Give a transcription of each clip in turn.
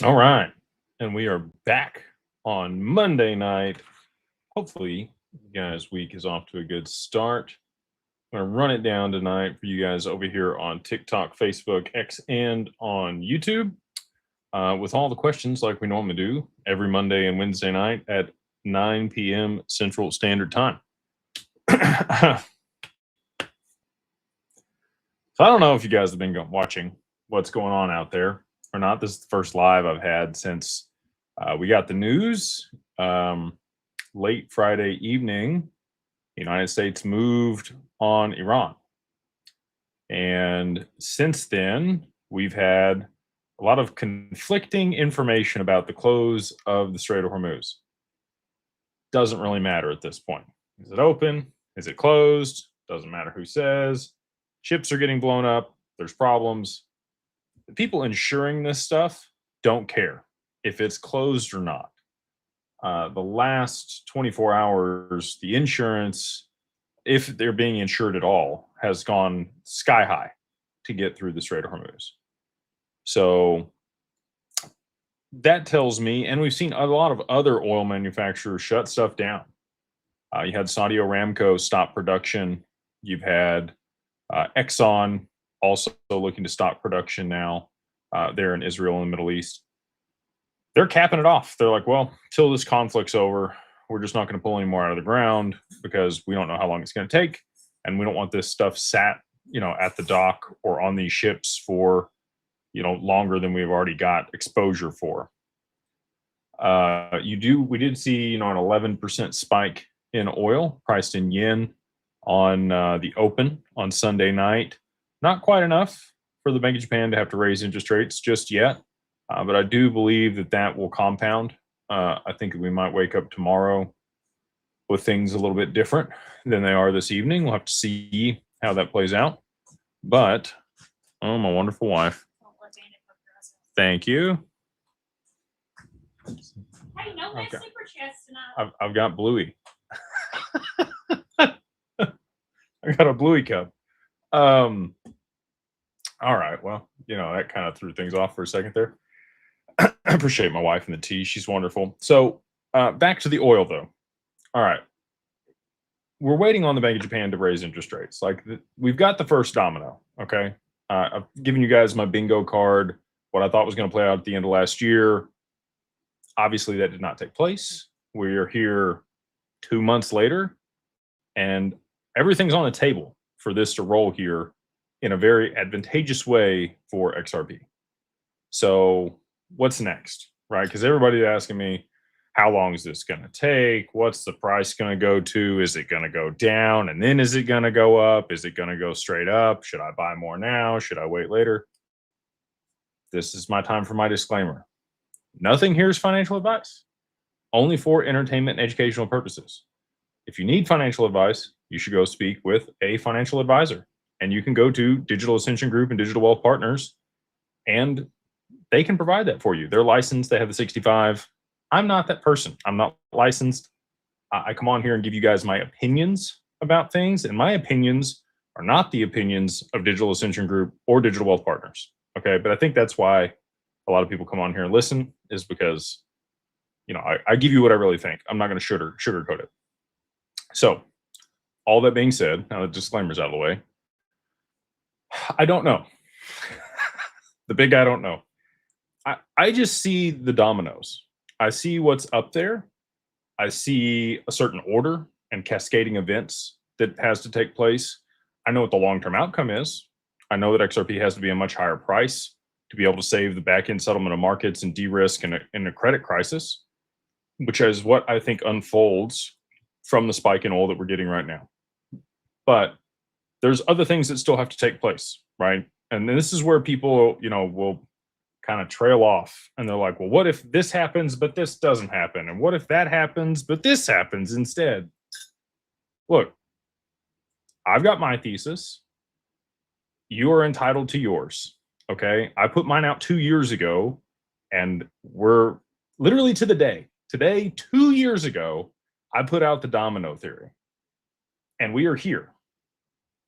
All right. And we are back on Monday night. Hopefully, you guys' week is off to a good start. I'm going to run it down tonight for you guys over here on TikTok, Facebook, X, and on YouTube with all the questions like we normally do every Monday and Wednesday night at 9 p.m. Central Standard Time. So I don't know if you guys have been watching what's going on out there or not. This is the first live I've had since we got the news late Friday evening. The United States moved on Iran. And since then, we've had a lot of conflicting information about the close of the Strait of Hormuz. Doesn't really matter at this point. Is it open? Is it closed? Doesn't matter who says. Ships are getting blown up. There's problems. The people insuring this stuff don't care if it's closed or not. The last 24 hours, the insurance, if they're being insured at all, has gone sky high to get through the Strait of Hormuz. So that tells me, and we've seen a lot of other oil manufacturers shut stuff down. You had Saudi Aramco stop production. You've had Exxon also looking to stop production now there in Israel and the Middle East. They're capping it off. They're like, well, till this conflict's over, we're just not going to pull any more out of the ground because we don't know how long it's going to take. And we don't want this stuff sat, at the dock or on these ships for, longer than we've already got exposure for. We did see, an 11% spike in oil priced in yen on the open on Sunday night. Not quite enough for the Bank of Japan to have to raise interest rates just yet. But I do believe that will compound. I think we might wake up tomorrow with things a little bit different than they are this evening. We'll have to see how that plays out. But, oh, my wonderful wife. Thank you. Hey, no more super chats tonight. I've got Bluey. I got a Bluey cup. All right. Well, that kind of threw things off for a second there. I appreciate my wife and the tea. She's wonderful. So back to the oil, though. All right. We're waiting on the Bank of Japan to raise interest rates. We've got the first domino. Okay. I've given you guys my bingo card, what I thought was going to play out at the end of last year. Obviously, that did not take place. We're here 2 months later, and everything's on the table for this to roll here in a very advantageous way for XRP. So what's next, right? Because everybody's asking me, how long is this going to take? What's the price going to go to? Is it going to go down? And then is it going to go up? Is it going to go straight up? Should I buy more now? Should I wait later? This is my time for my disclaimer. Nothing here is financial advice, only for entertainment and educational purposes. If you need financial advice, you should go speak with a financial advisor. And you can go to Digital Ascension Group and Digital Wealth Partners, and they can provide that for you. They're licensed. They have the 65. I'm not that person. I'm not licensed. I come on here and give you guys my opinions about things, and my opinions are not the opinions of Digital Ascension Group or Digital Wealth Partners. Okay, but I think that's why a lot of people come on here and listen, is because, I give you what I really think. I'm not going to sugarcoat it. So, all that being said, now the disclaimer's out of the way, I don't know. The big I don't know. I just see the dominoes. I see what's up there. I see a certain order and cascading events that has to take place. I know what the long-term outcome is. I know that XRP has to be a much higher price to be able to save the back-end settlement of markets and de-risk in a credit crisis, which is what I think unfolds from the spike in oil that we're getting right now. But there's other things that still have to take place, right? And this is where people, will kind of trail off, and they're like, well, what if this happens, but this doesn't happen? And what if that happens, but this happens instead? Look, I've got my thesis. You are entitled to yours. Okay. I put mine out 2 years ago, and we're literally to the day. Today, 2 years ago, I put out the domino theory, and we are here.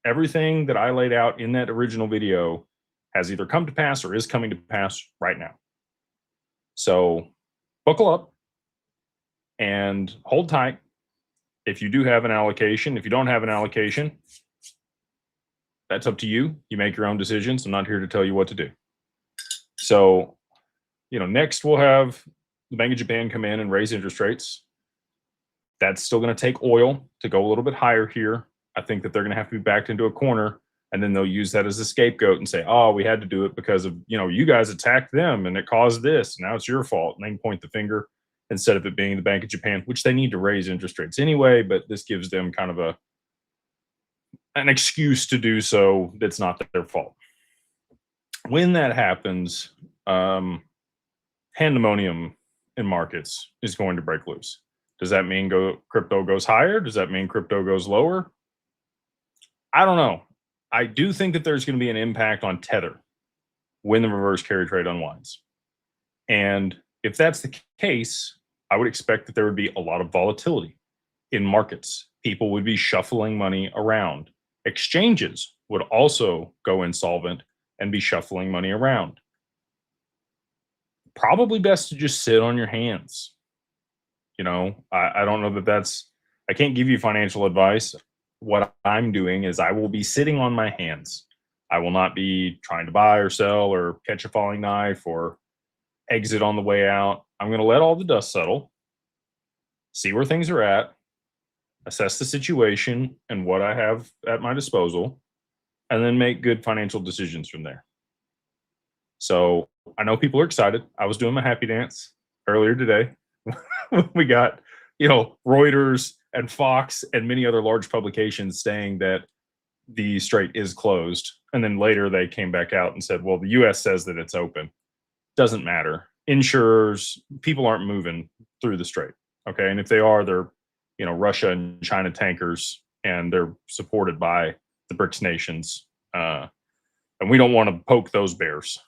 Everything that I laid out in that original video has either come to pass or is coming to pass right now. So buckle up and hold tight. If you do have an allocation, if you don't have an allocation, that's up to you. You make your own decisions. I'm not here to tell you what to do. So, next we'll have the Bank of Japan come in and raise interest rates. That's still going to take oil to go a little bit higher here. I think that they're going to have to be backed into a corner, and then they'll use that as a scapegoat and say, oh, we had to do it because of, you guys attacked them and it caused this. Now it's your fault. And they can point the finger instead of it being the Bank of Japan, which they need to raise interest rates anyway, but this gives them kind of an excuse to do so that's not their fault. When that happens, pandemonium in markets is going to break loose. Does that mean crypto goes higher? Does that mean crypto goes lower? I don't know. I do think that there's going to be an impact on Tether when the reverse carry trade unwinds. And if that's the case, I would expect that there would be a lot of volatility in markets. People would be shuffling money around. Exchanges would also go insolvent and be shuffling money around. Probably best to just sit on your hands. I don't know I can't give you financial advice. What I'm doing is I will be sitting on my hands. I will not be trying to buy or sell or catch a falling knife or exit on the way out. I'm going to let all the dust settle, see where things are at, assess the situation and what I have at my disposal, and then make good financial decisions from there. So I know people are excited. I was doing my happy dance earlier today. We got, Reuters and Fox and many other large publications saying that the strait is closed. And then later they came back out and said, well, the US says that it's open. Doesn't matter. Insurers, people aren't moving through the strait. Okay. And if they are, they're, Russia and China tankers, and they're supported by the BRICS nations. And we don't want to poke those bears,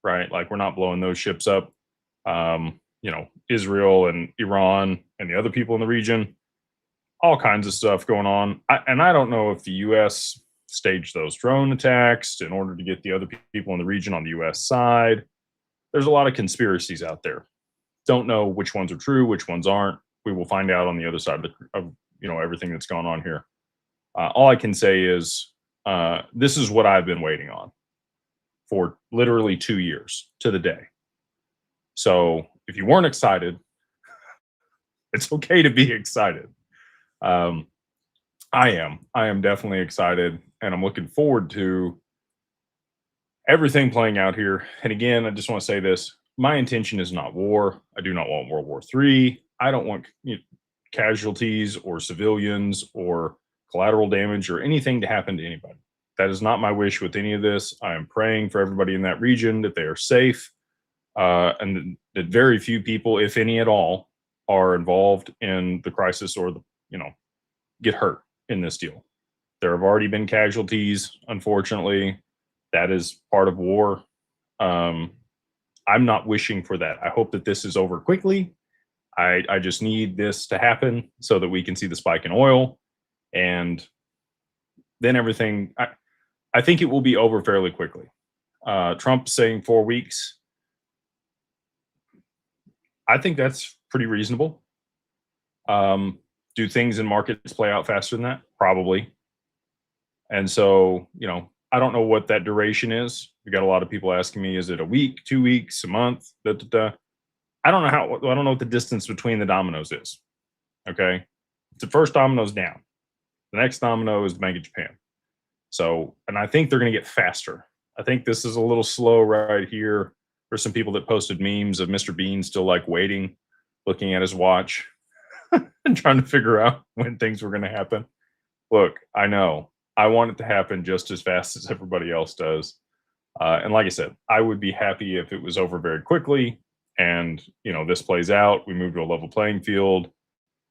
right? Like, we're not blowing those ships up. Israel and Iran and the other people in the region, all kinds of stuff going on. I don't know if the US staged those drone attacks in order to get the other people in the region on the US side. There's a lot of conspiracies out there. Don't know which ones are true, which ones aren't. We will find out on the other side of everything that's going on here. All I can say is this is what I've been waiting on for literally 2 years to the day. So if you weren't excited, it's okay to be excited. I am definitely excited, and I'm looking forward to everything playing out here. And again, I just want to say this. My intention is not war. I do not want World War III. I don't want casualties or civilians or collateral damage or anything to happen to anybody. That is not my wish with any of this. I am praying for everybody in that region that they are safe, and that very few people, if any at all, are involved in the crisis or get hurt in this deal. There have already been casualties, unfortunately. That is part of war. I'm not wishing for that. I hope that this is over quickly. I just need this to happen so that we can see the spike in oil, and then everything. I think it will be over fairly quickly. Trump saying 4 weeks. I think that's pretty reasonable. Do things in markets play out faster than that? Probably. And so, I don't know what that duration is. We got a lot of people asking me, is it a week, 2 weeks, a month? I don't know what the distance between the dominoes is. Okay. The first domino's down. The next domino is the Bank of Japan. So, and I think they're going to get faster. I think this is a little slow right here. There's some people that posted memes of Mr. Bean still waiting, looking at his watch and trying to figure out when things were going to happen. Look, I know I want it to happen just as fast as everybody else does. And like I said, I would be happy if it was over very quickly and, this plays out, we move to a level playing field,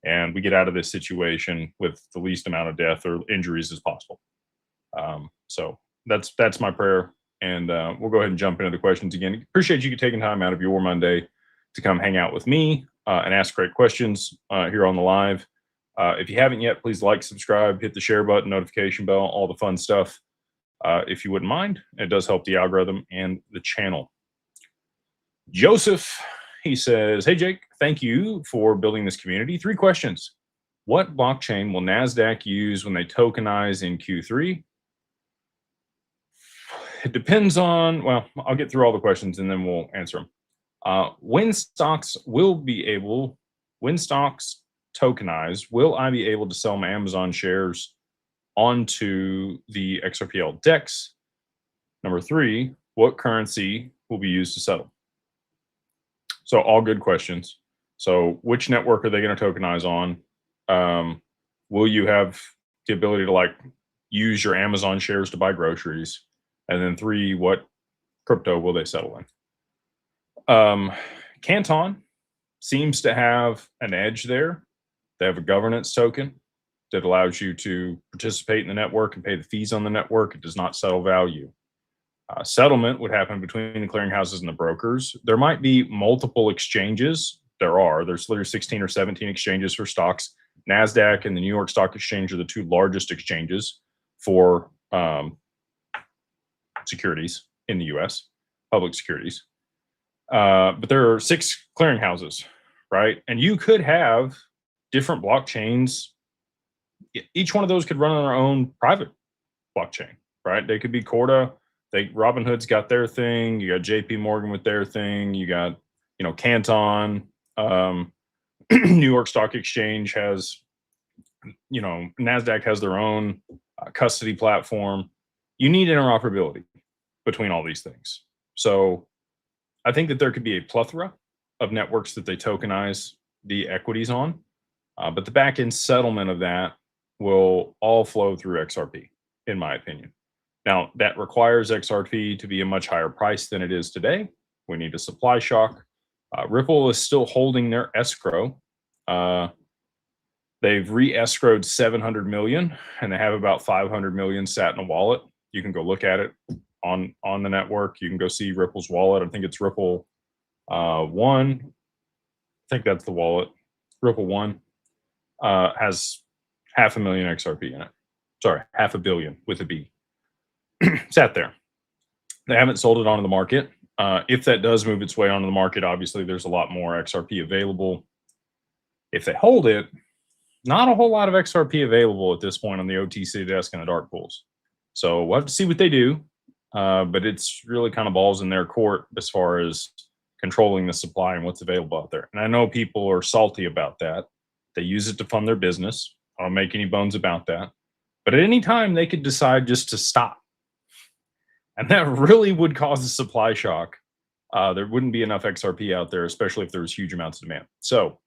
and we get out of this situation with the least amount of death or injuries as possible. So that's my prayer. And we'll go ahead and jump into the questions again. Appreciate you taking time out of your Monday to come hang out with me and ask great questions here on the live. If you haven't yet, please like, subscribe, hit the share button, notification bell, all the fun stuff. If you wouldn't mind, it does help the algorithm and the channel. Joseph, He says, hey, Jake, thank you for building this community. 3 questions. What blockchain will Nasdaq use when they tokenize in Q3? It depends on, well, I'll get through all the questions and then we'll answer them. When stocks tokenize, will I be able to sell my Amazon shares onto the XRPL DEX? Number 3, what currency will be used to settle? So all good questions. So which network are they going to tokenize on? Will you have the ability to like use your Amazon shares to buy groceries? And then 3, what crypto will they settle in? Canton seems to have an edge there. They have a governance token that allows you to participate in the network and pay the fees on the network. It does not settle value. Settlement would happen between the clearinghouses and the brokers. There might be multiple exchanges. There's literally 16 or 17 exchanges for stocks. Nasdaq and the New York Stock Exchange are the 2 largest exchanges for securities in the US, public securities. But there are 6 clearinghouses, right? And you could have different blockchains. Each one of those could run on their own private blockchain, right? They could be Corda. Robinhood's got their thing. You got JP Morgan with their thing. You got, Canton. New York Stock Exchange has, Nasdaq has their own custody platform. You need interoperability between all these things. So I think that there could be a plethora of networks that they tokenize the equities on, but the back-end settlement of that will all flow through XRP, in my opinion. Now, that requires XRP to be a much higher price than it is today. We need a supply shock. Ripple is still holding their escrow. They've re-escrowed 700 million, and they have about 500 million sat in a wallet. You can go look at it on the network. You can go see Ripple's wallet. I think it's Ripple 1. I think that's the wallet. Ripple 1 has 500,000 XRP in it. Sorry, 500 million with a B. Sat there. They haven't sold it onto the market. If that does move its way onto the market, obviously there's a lot more XRP available. If they hold it, not a whole lot of XRP available at this point on the OTC desk and the dark pools. So we'll have to see what they do. But it's really kind of balls in their court as far as controlling the supply and what's available out there. And I know people are salty about that. They use it to fund their business. I don't make any bones about that. But at any time, they could decide just to stop. And that really would cause a supply shock. There wouldn't be enough XRP out there, especially if there was huge amounts of demand. So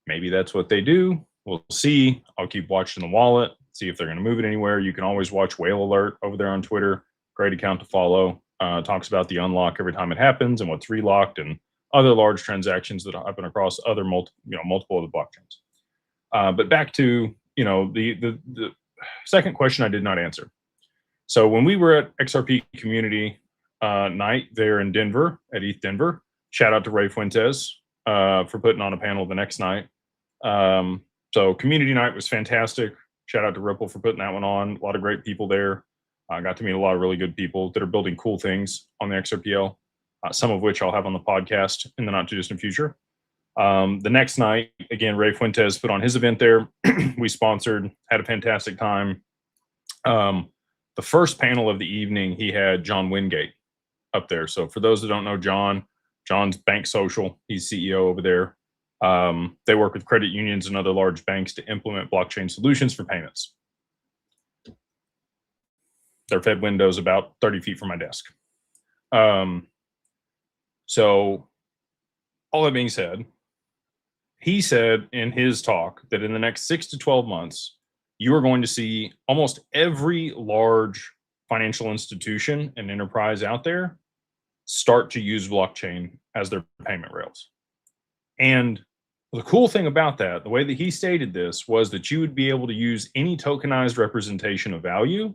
maybe that's what they do. We'll see. I'll keep watching the wallet, see if they're going to move it anywhere. You can always watch Whale Alert over there on Twitter. Great account to follow. Talks about the unlock every time it happens and what's relocked and other large transactions that happen across other multiple other blockchains. But back to the second question I did not answer. So when we were at XRP Community Night there in Denver, at ETH Denver, shout out to Ray Fuentes for putting on a panel the next night. So Community Night was fantastic. Shout out to Ripple for putting that one on. A lot of great people there. I got to meet a lot of really good people that are building cool things on the XRPL, some of which I'll have on the podcast in the not too distant future. The next night, again, Ray Fuentes put on his event there. We sponsored, had a fantastic time. The first panel of the evening, he had John Wingate up there. So for those that don't know John's Bank Social. He's CEO over there. They work with credit unions and other large banks to implement blockchain solutions for payments. Their Fed window's about 30 feet from my desk. So all that being said, he said in his talk that in the next 6 to 12 months, you are going to see almost every large financial institution and enterprise out there start to use blockchain as their payment rails. And the cool thing about that, the way that he stated this, was that you would be able to use any tokenized representation of value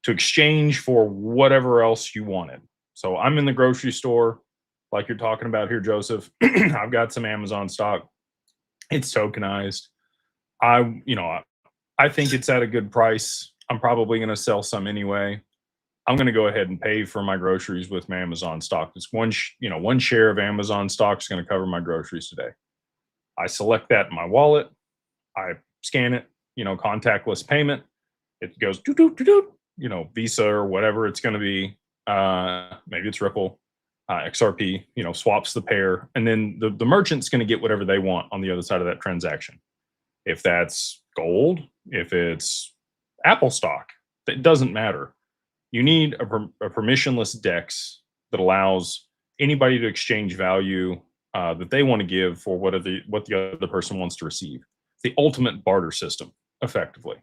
to exchange for whatever else you wanted. So I'm in the grocery store, like you're talking about here, Joseph. I've got some Amazon stock. It's tokenized. I think it's at a good price. I'm probably going to sell some anyway. I'm going to go ahead and pay for my groceries with my Amazon stock. It's one share of Amazon stock is going to cover my groceries today. I select that in my wallet. I scan it, contactless payment. It goes, Visa or whatever it's going to be. Maybe it's Ripple, XRP, swaps the pair. And then the merchant's going to get whatever they want on the other side of that transaction. If that's gold, if it's Apple stock, it doesn't matter. You need a permissionless DEX that allows anybody to exchange value that they want to give for what the other person wants to receive. The ultimate barter system, effectively.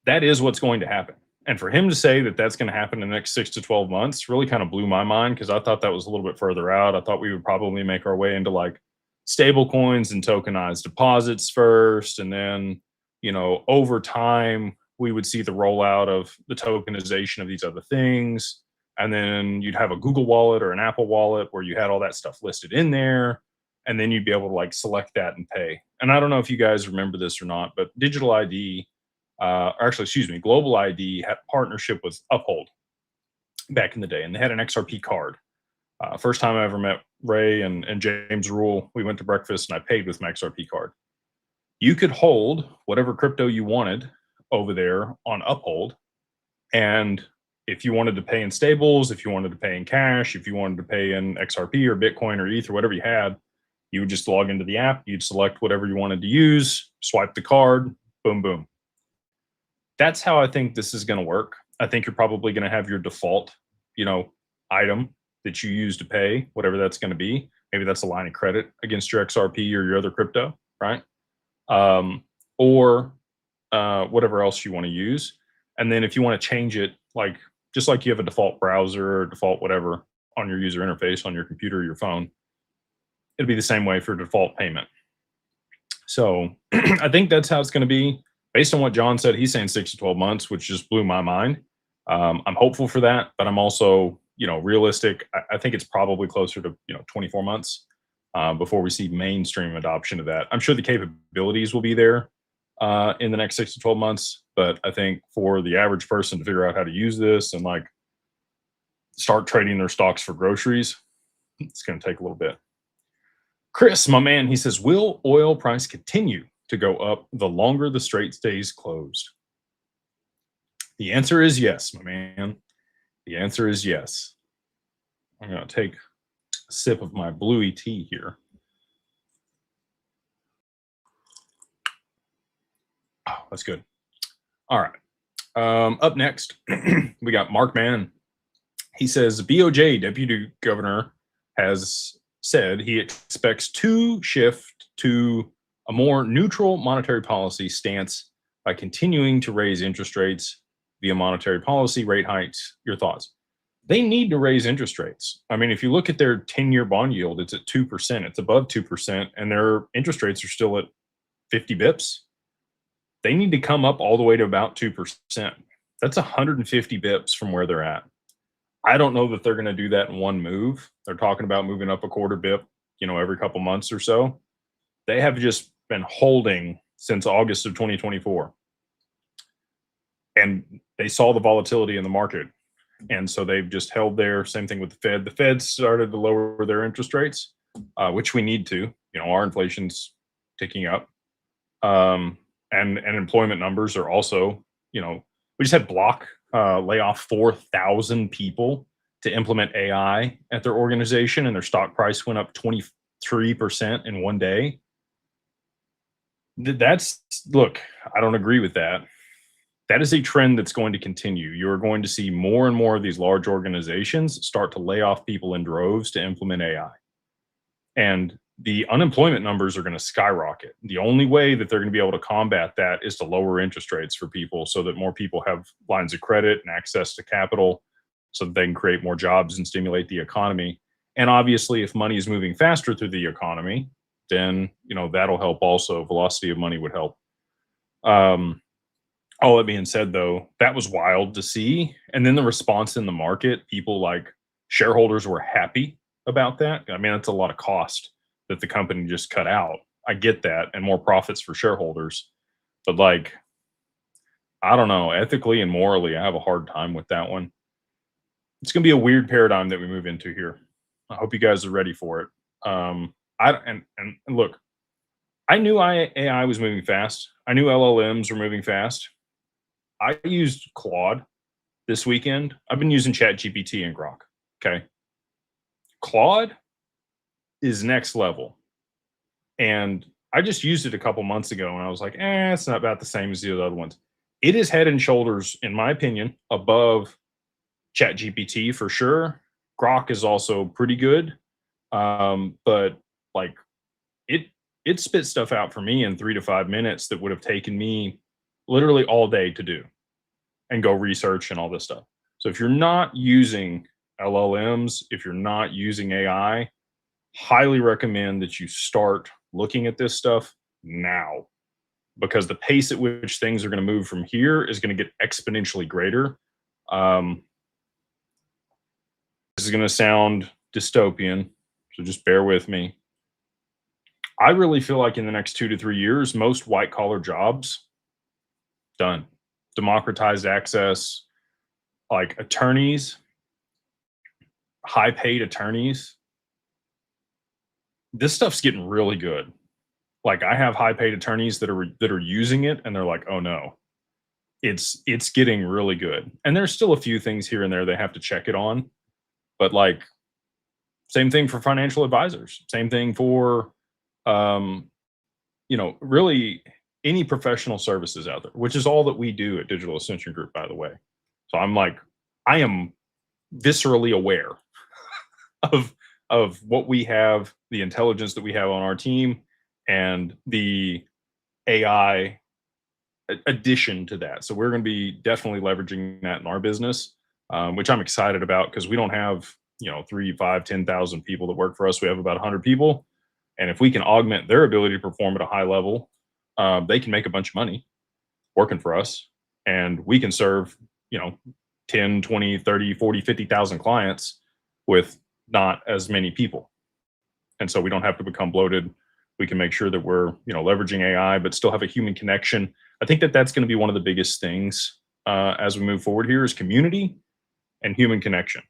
That is what's going to happen. And for him to say that that's going to happen in the next 6 to 12 months really kind of blew my mind, because I thought that was a little bit further out. I thought we would probably make our way into like stablecoins and tokenized deposits first, and then over time we would see the rollout of the tokenization of these other things. And then you'd have a Google wallet or an Apple wallet where you had all that stuff listed in there. And then you'd be able to like select that and pay. And I don't know if you guys remember this or not, but Digital ID, Global ID had a partnership with Uphold back in the day. And they had an XRP card. First time I ever met Ray and James Rule, we went to breakfast and I paid with my XRP card. You could hold whatever crypto you wanted over there on Uphold. And if you wanted to pay in stables, if you wanted to pay in cash, if you wanted to pay in XRP or Bitcoin or ETH or whatever you had, you would just log into the app, you'd select whatever you wanted to use, swipe the card, boom, boom. That's how I think this is going to work. I think you're probably going to have your default, item that you use to pay, whatever that's going to be. Maybe that's a line of credit against your XRP or your other crypto, right? Or whatever else you want to use. And then if you want to change it, just like you have a default browser or default whatever on your user interface on your computer or your phone, it'll be the same way for default payment. So I think that's how it's going to be. Based on what John said, he's saying 6 to 12 months, which just blew my mind. I'm hopeful for that, but I'm also, realistic. I think it's probably closer to, 24 months before we see mainstream adoption of that. I'm sure the capabilities will be there in the next 6 to 12 months, but I think for the average person to figure out how to use this and start trading their stocks for groceries, it's going to take a little bit. Chris, my man, he says, will oil price continue to go up the longer the Strait stays closed? The answer is yes, my man. The answer is yes. I'm going to take a sip of my bluey tea here. Oh, that's good. All right. Up next, we got Mark Mann. He says, BOJ Deputy Governor has said he expects to shift to a more neutral monetary policy stance by continuing to raise interest rates via monetary policy rate hikes. Your thoughts? They need to raise interest rates. I mean, if you look at their 10-year bond yield, it's at 2%. It's above 2%, and their interest rates are still at 50 bips. They need to come up all the way to about 2%. That's 150 bips from where they're at. I don't know that they're going to do that in one move. They're talking about moving up a quarter bip, every couple months or so. They have just been holding since August of 2024. And they saw the volatility in the market. And so they've just held there. Same thing with the Fed. The Fed started to lower their interest rates, which we need to. Our inflation's ticking up. And employment numbers are also, we just had Block lay off 4,000 people to implement AI at their organization, and their stock price went up 23% in one day. Look, I don't agree with that. That is a trend that's going to continue. You're going to see more and more of these large organizations start to lay off people in droves to implement AI. And the unemployment numbers are going to skyrocket. The only way that they're going to be able to combat that is to lower interest rates for people so that more people have lines of credit and access to capital so that they can create more jobs and stimulate the economy. And obviously, if money is moving faster through the economy, then, that'll help also. Velocity of money would help. All that being said, though, that was wild to see. And then the response in the market, people like shareholders were happy about that. I mean, that's a lot of cost that the company just cut out. I get that, and more profits for shareholders. But I don't know, ethically and morally, I have a hard time with that one. it's going to be a weird paradigm that we move into here. I hope you guys are ready for it. And look, I knew AI was moving fast. I knew LLMs were moving fast. I used Claude this weekend. I've been using ChatGPT and Grok. Okay. Claude is next level. And I just used it a couple months ago and I was like, it's not about the same as the other ones. It is head and shoulders, in my opinion, above ChatGPT for sure. Grok is also pretty good. But like it spit stuff out for me in 3 to 5 minutes that would have taken me literally all day to do and go research and all this stuff. So if you're not using LLMs, if you're not using AI, highly recommend that you start looking at this stuff now, because the pace at which things are going to move from here is going to get exponentially greater. This is going to sound dystopian, so just bear with me. I really feel like in the next 2 to 3 years, most white collar jobs done. Democratized access, like attorneys, high paid attorneys. This stuff's getting really good. Like I have high paid attorneys that are using it and they're like, oh no, it's getting really good. And there's still a few things here and there they have to check it on, but like same thing for financial advisors, same thing for really any professional services out there, which is all that we do at Digital Ascension Group, by the way. So I am viscerally aware of what we have, the intelligence that we have on our team, and the AI addition to that. So we're going to be definitely leveraging that in our business, which I'm excited about because we don't have 3, 5, 10,000 people that work for us. We have about 100 people. And if we can augment their ability to perform at a high level, they can make a bunch of money working for us. And we can serve, 10, 20, 30, 40, 50,000 clients with not as many people. And so we don't have to become bloated. We can make sure that we're, leveraging AI, but still have a human connection. I think that that's going to be one of the biggest things as we move forward here is community and human connection.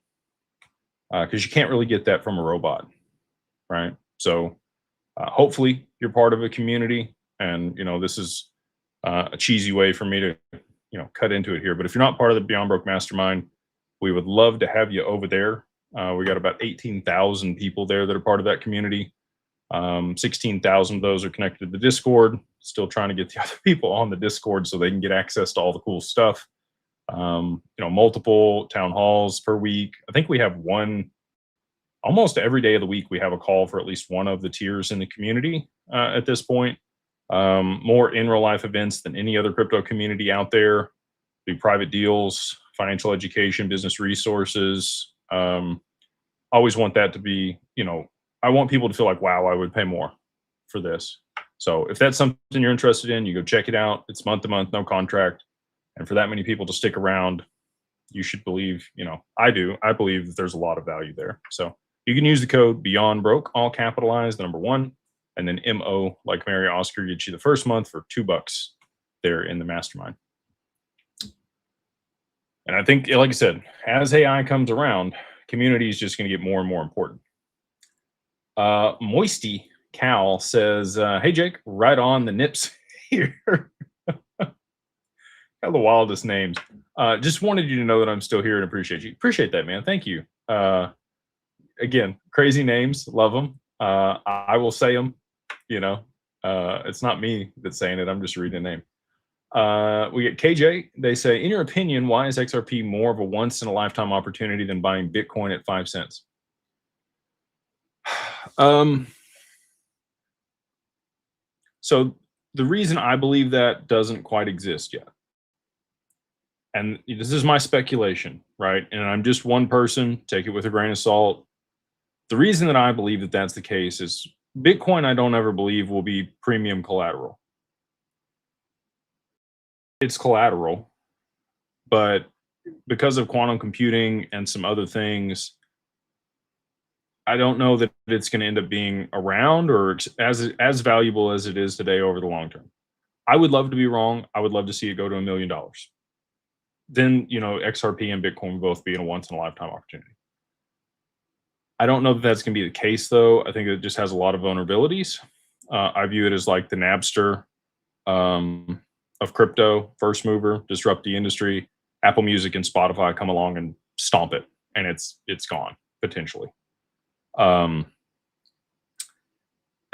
Because you can't really get that from a robot, right? So hopefully you're part of a community, and this is a cheesy way for me to cut into it here. But if you're not part of the Beyond Broke Mastermind, we would love to have you over there. We got about 18,000 people there that are part of that community. 16,000 of those are connected to the Discord. Still trying to get the other people on the Discord so they can get access to all the cool stuff. Multiple town halls per week. I think we have one almost every day of the week. We have a call for at least one of the tiers in the community at this point. More in real life events than any other crypto community out there. Do private deals, financial education, business resources. Always want that to be, I want people to feel like, wow, I would pay more for this. So if that's something you're interested in, you go check it out. It's month to month, no contract. And for that many people to stick around, you should believe, I do. I believe that there's a lot of value there. So you can use the code Beyond Broke, all capitalized, the number 1, and then MO, like Mary Oscar, gets you the first month for $2 there in the mastermind. And I think, like I said, as AI comes around, community is just going to get more and more important. Moisty Cal says, hey, Jake, right on the nips here. Got the wildest names. Just wanted you to know that I'm still here and appreciate you. Appreciate that, man. Thank you. Again, crazy names. Love them. I will say them. It's not me that's saying it. I'm just reading the name. We get KJ. They say, in your opinion, why is XRP more of a once in a lifetime opportunity than buying Bitcoin at 5 cents? So the reason I believe that doesn't quite exist yet. And this is my speculation, right? And I'm just one person, take it with a grain of salt. The reason that I believe that that's the case is Bitcoin, I don't ever believe will be premium collateral. It's collateral, but because of quantum computing and some other things, I don't know that it's going to end up being around or as valuable as it is today over the long term. I would love to be wrong. I would love to see it go to $1 million. then, you know, XRP and Bitcoin will both be in a once in a lifetime opportunity. I don't know that that's going to be the case, though. I think it just has a lot of vulnerabilities. I view it as like the Napster of crypto, first mover, disrupt the industry. Apple Music and Spotify come along and stomp it, and it's gone potentially.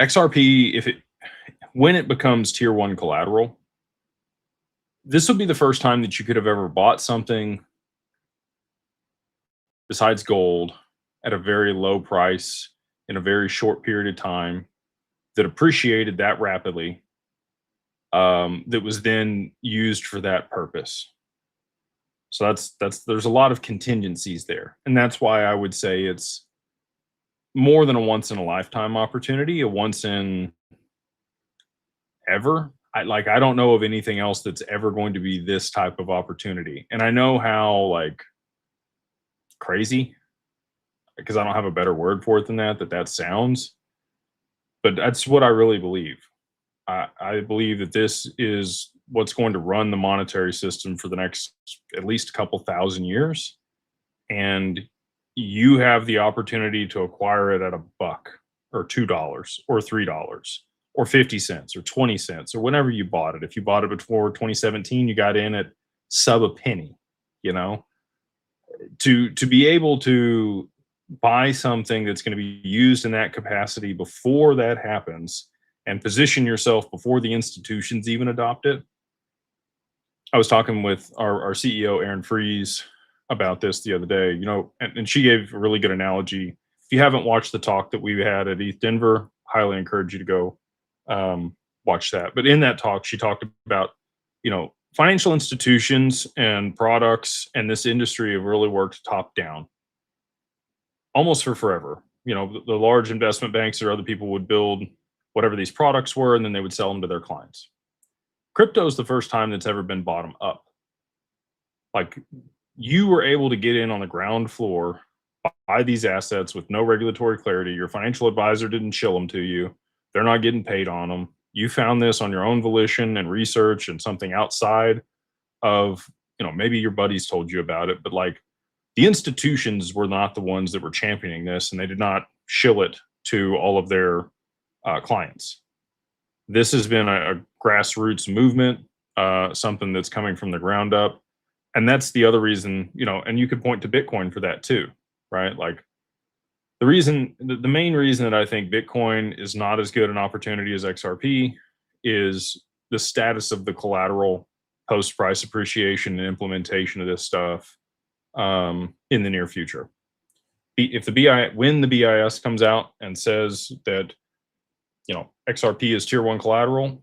XRP, when it becomes tier one collateral, this will be the first time that you could have ever bought something besides gold at a very low price in a very short period of time that appreciated that rapidly, that was then used for that purpose. So there's a lot of contingencies there, and that's why I would say it's more than a once in a lifetime opportunity, a once in ever. I don't know of anything else that's ever going to be this type of opportunity. And I know how like crazy, because I don't have a better word for it than that sounds, but that's what I really believe. I believe that this is what's going to run the monetary system for the next at least a couple thousand years. And you have the opportunity to acquire it at $1 or $2 or $3 or 50 cents or 20 cents or whenever you bought it. If you bought it before 2017, you got in at sub a penny, you know, to be able to buy something that's going to be used in that capacity before that happens and position yourself before the institutions even adopt it. I was talking with our CEO, Aaron Freeze, about this the other day, you know, and she gave a really good analogy. If you haven't watched the talk that we had at ETH Denver, highly encourage you to go watch that. But in that talk, she talked about, you know, financial institutions and products and this industry have really worked top down almost for forever. You know, the large investment banks or other people would build whatever these products were, and then they would sell them to their clients. Crypto is the first time that's ever been bottom up. Like, you were able to get in on the ground floor, buy these assets with no regulatory clarity. Your financial advisor didn't shill them to you. They're not getting paid on them. You found this on your own volition and research and something outside of, you know, maybe your buddies told you about it, but like the institutions were not the ones that were championing this, and they did not shill it to all of their clients. This has been a grassroots movement, something that's coming from the ground up. And that's the other reason, you know, and you could point to Bitcoin for that too, right? Like the main reason that I think Bitcoin is not as good an opportunity as XRP is the status of the collateral post price appreciation and implementation of this stuff in the near future. If when the BIS comes out and says that, you know, XRP is tier one collateral,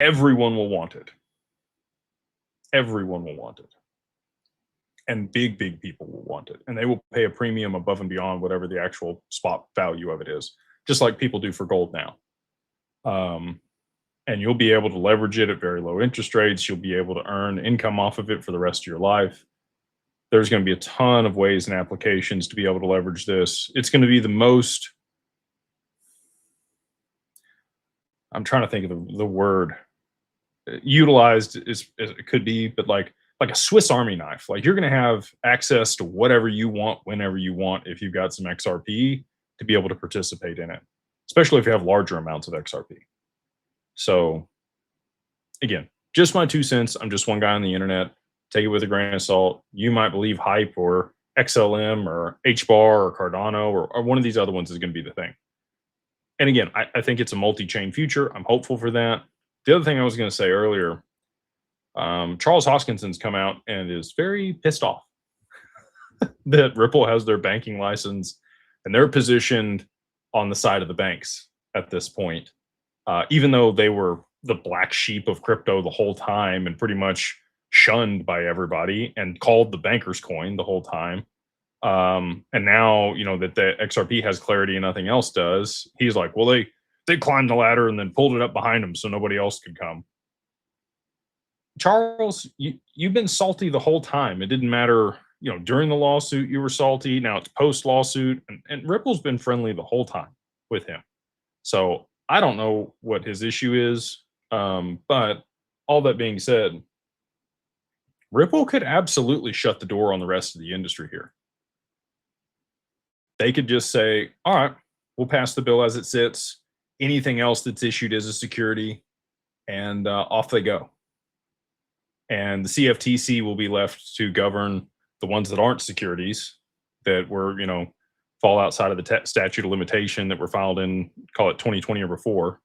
everyone will want it. Everyone will want it. And big people will want it. And they will pay a premium above and beyond whatever the actual spot value of it is, just like people do for gold now. And you'll be able to leverage it at very low interest rates. You'll be able to earn income off of it for the rest of your life. There's going to be a ton of ways and applications to be able to leverage this. It's going to be the most, I'm trying to think of the word, utilized as it could be, but like a Swiss Army knife. Like, you're going to have access to whatever you want, whenever you want, if you've got some XRP to be able to participate in it, especially if you have larger amounts of XRP. So again, just my 2 cents. I'm just one guy on the internet. Take it with a grain of salt. You might believe Hype or XLM or HBAR or Cardano or one of these other ones is going to be the thing. And again, I think it's a multi-chain future. I'm hopeful for that. The other thing I was going to say earlier, Charles Hoskinson's come out and is very pissed off that Ripple has their banking license and they're positioned on the side of the banks at this point, even though they were the black sheep of crypto the whole time and pretty much shunned by everybody and called the banker's coin the whole time. And now, you know, that the XRP has clarity and nothing else does, he's like, well, they climbed the ladder and then pulled it up behind them so nobody else could come. Charles, you've been salty the whole time. It didn't matter, you know, during the lawsuit you were salty. Now it's post lawsuit, and Ripple's been friendly the whole time with him. So I don't know what his issue is. But all that being said, Ripple could absolutely shut the door on the rest of the industry here. They could just say, all right, we'll pass the bill as it sits. Anything else that's issued as a security, and off they go. And the CFTC will be left to govern the ones that aren't securities that were, fall outside of the statute of limitation that were filed in, call it 2020 or before.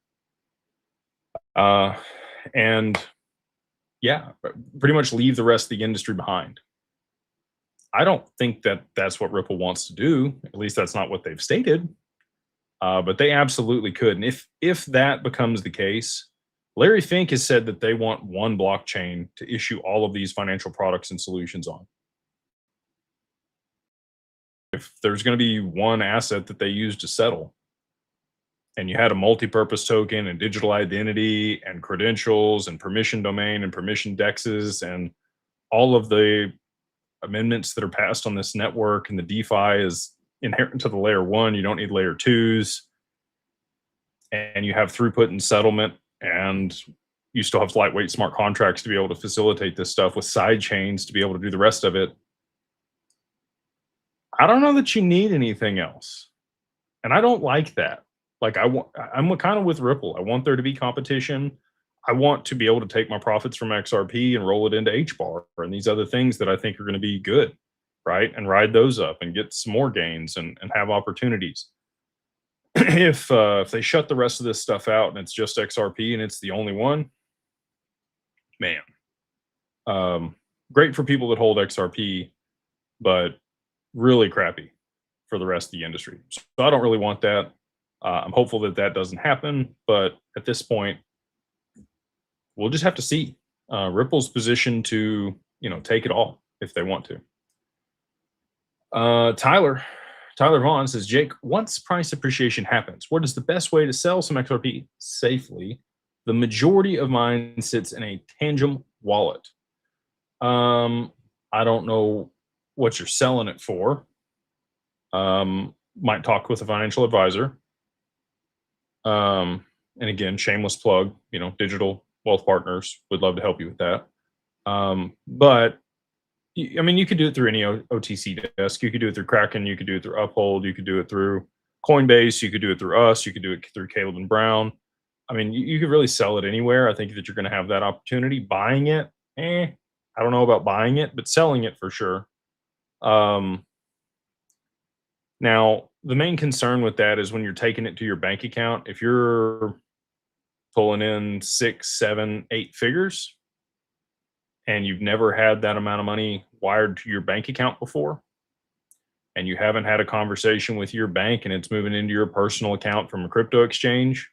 And yeah, pretty much leave the rest of the industry behind. I don't think that that's what Ripple wants to do. At least that's not what they've stated. But they absolutely could. And if that becomes the case, Larry Fink has said that they want one blockchain to issue all of these financial products and solutions on. If there's going to be one asset that they use to settle, and you had a multi-purpose token and digital identity and credentials and permission domain and permission dexes and all of the amendments that are passed on this network, and the DeFi is inherent to the layer 1, you don't need layer 2s, and you have throughput and settlement, and you still have lightweight smart contracts to be able to facilitate this stuff with side chains to be able to do the rest of it. I don't know that you need anything else. And I don't like that. Like I'm kind of with Ripple. I want there to be competition. I want to be able to take my profits from XRP and roll it into HBAR and these other things that I think are going to be good, right? And ride those up and get some more gains and have opportunities. If they shut the rest of this stuff out and it's just XRP and it's the only one, man, great for people that hold XRP, but really crappy for the rest of the industry. So I don't really want that. I'm hopeful that that doesn't happen, but at this point, we'll just have to see. Ripple's positioned to, take it all if they want to. Tyler Vaughn says, Jake, once price appreciation happens, what is the best way to sell some XRP safely? The majority of mine sits in a Tangent wallet. I don't know what you're selling it for. Might talk with a financial advisor. And again, shameless plug, Digital Wealth Partners would love to help you with that. But I mean, you could do it through any OTC desk. You could do it through Kraken. You could do it through Uphold. You could do it through Coinbase. You could do it through us. You could do it through Caleb and Brown. I mean, you could really sell it anywhere. I think that you're going to have that opportunity. Buying it, I don't know about buying it, but selling it for sure. Now, the main concern with that is when you're taking it to your bank account, if you're pulling in 6, 7, 8 figures, and you've never had that amount of money wired to your bank account before, and you haven't had a conversation with your bank and it's moving into your personal account from a crypto exchange,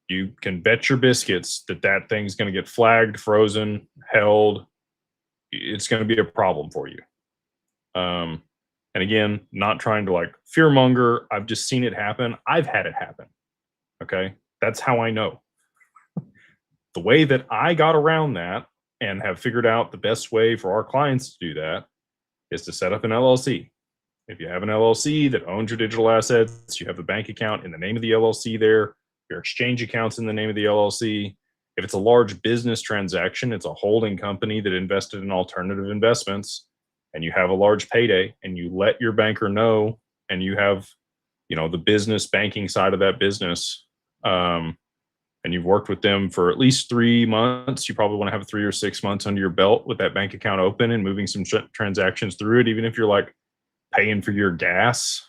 you can bet your biscuits that that thing's going to get flagged, frozen, held. It's going to be a problem for you. And again, not trying to fearmonger. I've just seen it happen. I've had it happen. Okay. That's how I know. The way that I got around that and have figured out the best way for our clients to do that is to set up an LLC. If you have an LLC that owns your digital assets, you have the bank account in the name of the LLC there, your exchange account's in the name of the LLC. If it's a large business transaction, it's a holding company that invested in alternative investments, and you have a large payday, and you let your banker know, and you have, the business banking side of that business, and you've worked with them for at least 3 months, you probably want to have 3 or 6 months under your belt with that bank account open and moving some transactions through it, even if you're paying for your gas,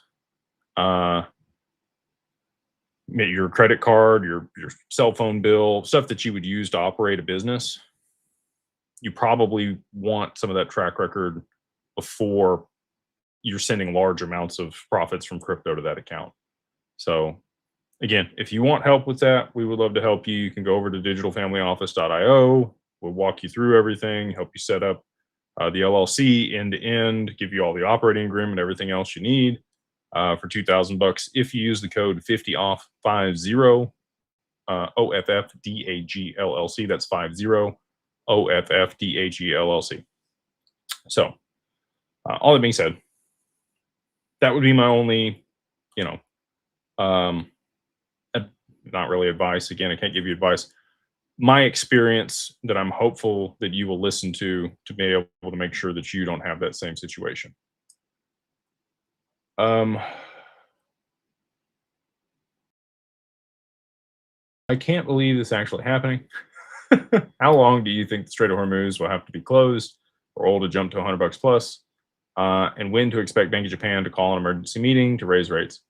your credit card, your cell phone bill, stuff that you would use to operate a business. You probably want some of that track record before you're sending large amounts of profits from crypto to that account. So again, if you want help with that, we would love to help you. You can go over to digitalfamilyoffice.io. We'll walk you through everything, help you set up the LLC end to end, give you all the operating agreement, everything else you need for $2,000 if you use the code 50OFF50 OFFDAGLLC. That's 50 OFFDAGLLC. So all that being said, that would be my only, not really advice. Again, I can't give you advice. My experience that I'm hopeful that you will listen to be able to make sure that you don't have that same situation. I can't believe this actually happening. How long do you think the Strait of Hormuz will have to be closed for oil to jump to $100 plus? And when to expect Bank of Japan to call an emergency meeting to raise rates?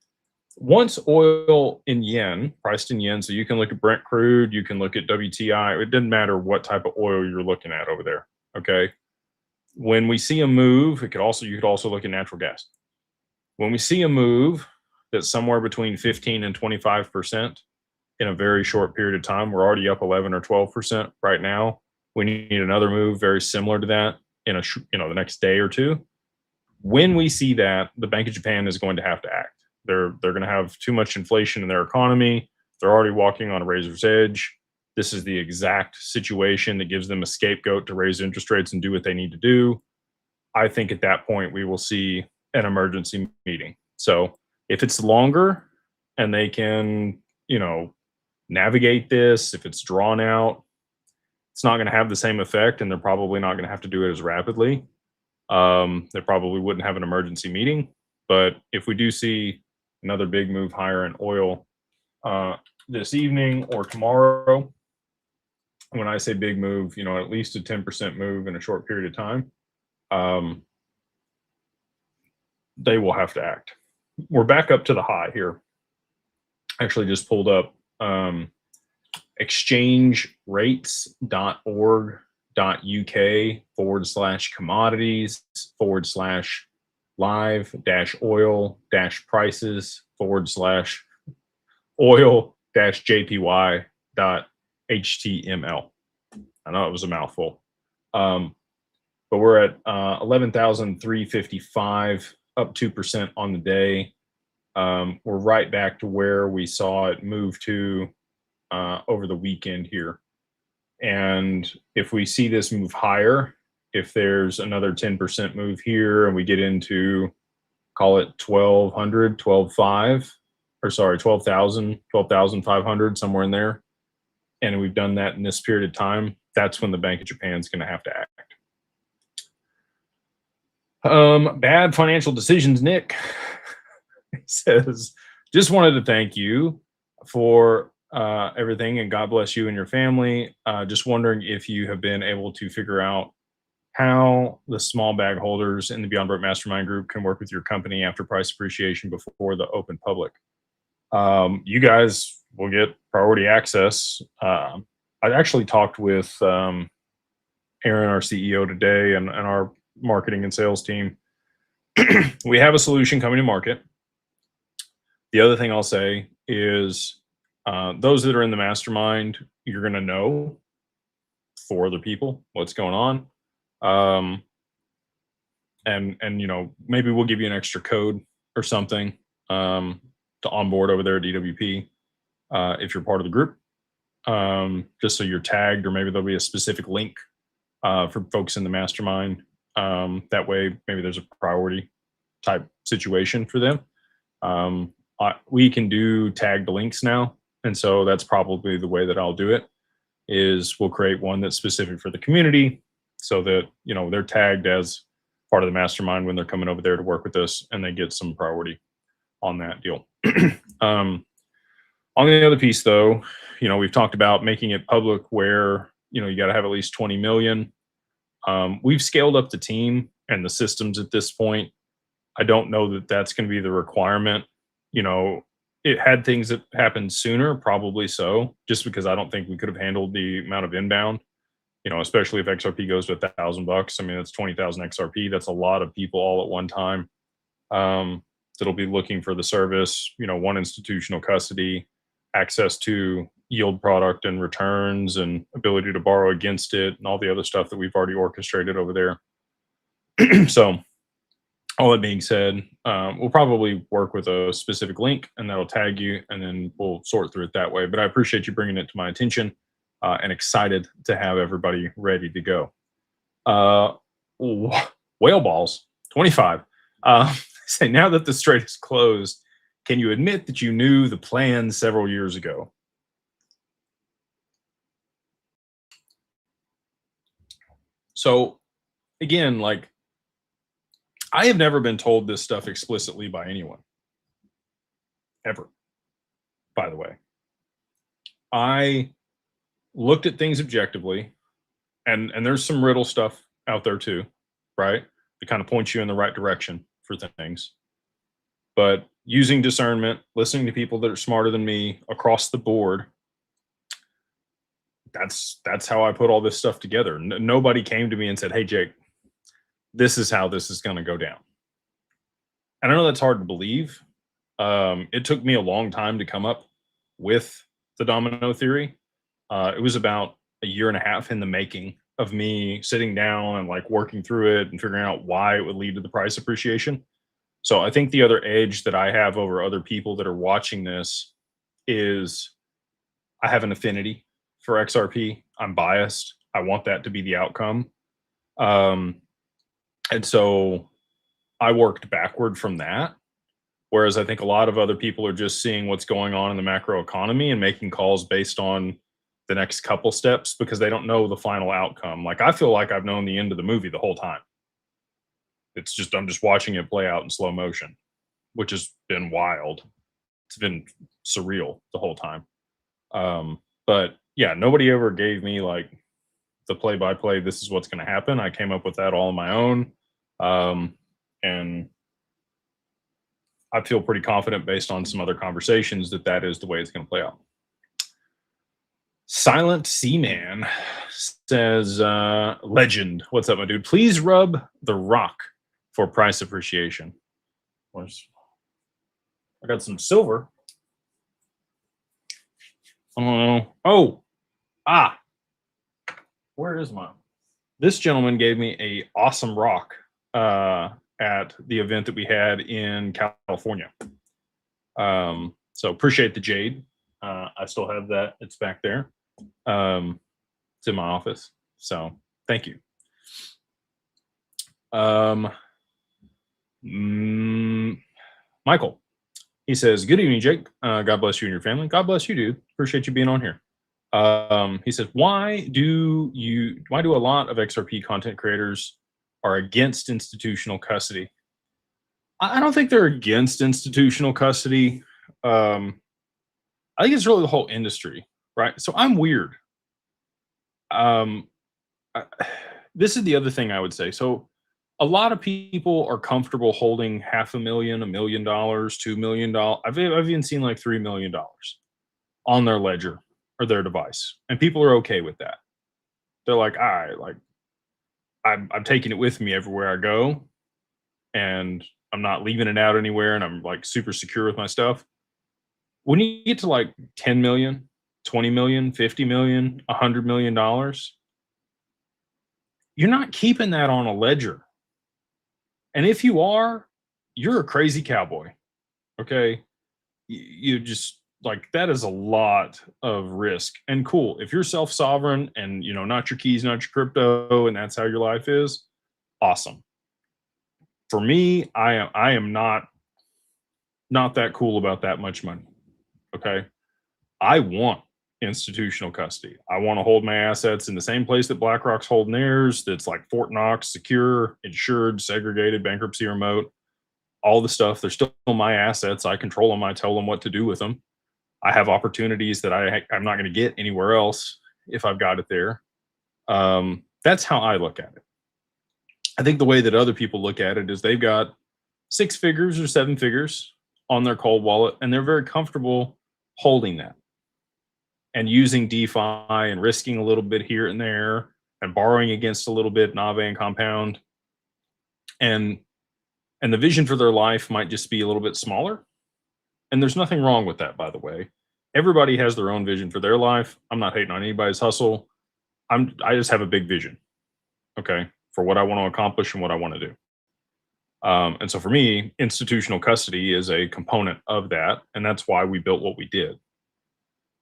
Once oil in yen, priced in yen, so you can look at Brent crude, you can look at WTI. It doesn't matter what type of oil you're looking at over there. Okay. When we see a move, you could also look at natural gas. When we see a move that's somewhere between 15 and 25% in a very short period of time, we're already up 11 or 12% right now. We need another move very similar to that in the next day or two. When we see that, the Bank of Japan is going to have to act. They're going to have too much inflation in their economy. They're already walking on a razor's edge. This is the exact situation that gives them a scapegoat to raise interest rates and do what they need to do. I think at that point we will see an emergency meeting. So if it's longer and they can, navigate this, if it's drawn out, it's not going to have the same effect, and they're probably not going to have to do it as rapidly. They probably wouldn't have an emergency meeting. But if we do see another big move higher in oil this evening or tomorrow, when I say big move, at least a 10% move in a short period of time, they will have to act. We're back up to the high here. Actually just pulled up exchangerate.org.uk/live-oil-prices/oil-jpy.html. I know it was a mouthful. But we're at 11,355, up 2% on the day. We're right back to where we saw it move to over the weekend here. And if we see this move higher, if there's another 10% move here and we get into, call it 1,200, 12,500, somewhere in there, and we've done that in this period of time, that's when the Bank of Japan is going to have to act. Bad financial decisions, Nick. He says, just wanted to thank you for everything, and God bless you and your family. Just wondering if you have been able to figure out how the small bag holders in the Beyond Broke Mastermind group can work with your company after price appreciation before the open public. You guys will get priority access. I actually talked with Aaron, our CEO, today, and our marketing and sales team. We have a solution coming to market. The other thing I'll say is those that are in the mastermind, you're going to know for other people what's going on. And maybe we'll give you an extra code or something to onboard over there at DWP if you're part of the group, just so you're tagged, or maybe there'll be a specific link for folks in the mastermind. That way, maybe there's a priority type situation for them. We can do tagged links now. And so that's probably the way that I'll do it, is we'll create one that's specific for the community so that, they're tagged as part of the mastermind when they're coming over there to work with us, and they get some priority on that deal. On the other piece though, we've talked about making it public where, you got to have at least 20 million. We've scaled up the team and the systems at this point. I don't know that that's going to be the requirement. It had things that happened sooner, probably so, just because I don't think we could have handled the amount of inbound, especially if XRP goes to $1,000. I mean, that's 20,000 XRP. That's a lot of people all at one time that'll be looking for the service, one institutional custody, access to yield product and returns, and ability to borrow against it, and all the other stuff that we've already orchestrated over there. So all that being said, we'll probably work with a specific link, and that'll tag you, and then we'll sort through it that way. But I appreciate you bringing it to my attention, and excited to have everybody ready to go. Whale balls 25 say, now that the strait is closed, can you admit that you knew the plan several years ago? So again, like, I have never been told this stuff explicitly by anyone. Ever. By the way. I looked at things objectively, and there's some Riddle stuff out there too, right? To kind of point you in the right direction for things. But using discernment, listening to people that are smarter than me across the board, that's how I put all this stuff together. Nobody came to me and said, "Hey, Jake, this is how this is going to go down." And I know that's hard to believe. It took me a long time to come up with the domino theory. It was about a year and a half in the making of me sitting down and like working through it and figuring out why it would lead to the price appreciation. So I think the other edge that I have over other people that are watching this is I have an affinity for XRP. I'm biased. I want that to be the outcome. And so I worked backward from that. Whereas I think a lot of other people are just seeing what's going on in the macro economy and making calls based on the next couple steps because they don't know the final outcome. Like, I feel like I've known the end of the movie the whole time. It's just, I'm just watching it play out in slow motion, which has been wild. It's been surreal the whole time. But yeah, nobody ever gave me like the play-by-play, this is what's going to happen. I came up with that all on my own. And I feel pretty confident based on some other conversations that that is the way it's going to play out. Silent Seaman says, legend, what's up, my dude? Please rub the rock for price appreciation. I got some silver. I don't know. Where is mine? This gentleman gave me a awesome rock at the event that we had in California. So appreciate the jade. I still have that. It's back there. It's in my office. So thank you. Michael, he says, good evening, Jake. God bless you and your family. God bless you, dude. Appreciate you being on here. He says, why do a lot of XRP content creators are against institutional custody? I don't think they're against institutional custody. I think it's really the whole industry, right? So I'm weird. This is the other thing I would say. So a lot of people are comfortable holding $500,000, $1 million, $2 million. I've even seen like $3 million on their ledger or their device, and people are okay with that. They're like, all right, like I'm taking it with me everywhere I go, and I'm not leaving it out anywhere, and I'm like super secure with my stuff. When you get to like 10 million, 20 million, 50 million, $100 million, you're not keeping that on a ledger. And if you are, you're a crazy cowboy. Okay. You just like, that is a lot of risk. And cool, if you're self-sovereign and, you know, not your keys, not your crypto, and that's how your life is, awesome. For me, I am not that cool about that much money. Okay. I want institutional custody. I want to hold my assets in the same place that BlackRock's holding theirs. That's like Fort Knox, secure, insured, segregated, bankruptcy remote, all the stuff. They're still my assets. I control them. I tell them what to do with them. I have opportunities that I'm not going to get anywhere else if I've got it there. That's how I look at it. I think the way that other people look at it is they've got 6 figures or 7 figures on their cold wallet, and they're very comfortable holding that and using DeFi and risking a little bit here and there and borrowing against a little bit, Nave and Compound. And the vision for their life might just be a little bit smaller. And there's nothing wrong with that, by the way. Everybody has their own vision for their life. I'm not hating on anybody's hustle. I just have a big vision, okay, for what I want to accomplish and what I want to do. And so for me, institutional custody is a component of that. And that's why we built what we did.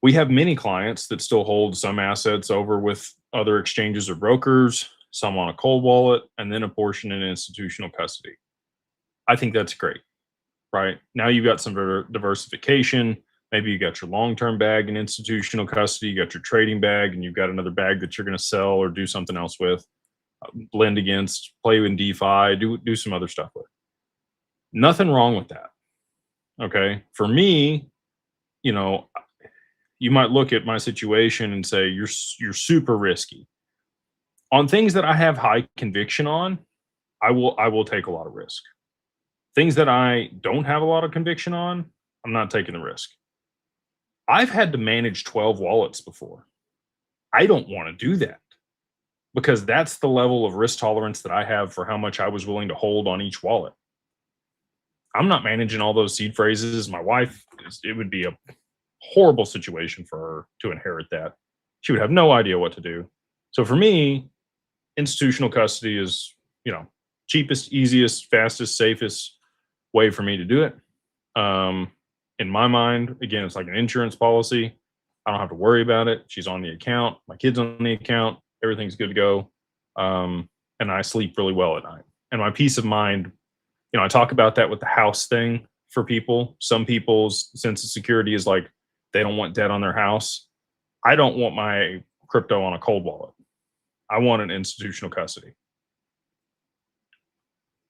We have many clients that still hold some assets over with other exchanges or brokers, some on a cold wallet, and then a portion in institutional custody. I think that's great, right? Now you've got some diversification. Maybe you got your long-term bag in institutional custody, you got your trading bag, and you've got another bag that you're going to sell or do something else with. blend against, play in DeFi, do some other stuff with. Nothing wrong with that. Okay. For me, you know, you might look at my situation and say you're super risky. On things that I have high conviction on, I will take a lot of risk. Things that I don't have a lot of conviction on, I'm not taking the risk. I've had to manage 12 wallets before. I don't want to do that because that's the level of risk tolerance that I have for how much I was willing to hold on each wallet. I'm not managing all those seed phrases. My wife, it would be a horrible situation for her to inherit that. She would have no idea what to do. So for me, institutional custody is, you know, cheapest, easiest, fastest, safest way for me to do it. In my mind, again, it's like an insurance policy. I don't have to worry about it. She's on the account. My kid's on the account. Everything's good to go. And I sleep really well at night. And my peace of mind, you know, I talk about that with the house thing for people. Some people's sense of security is like they don't want debt on their house. I don't want my crypto on a cold wallet. I want an institutional custody.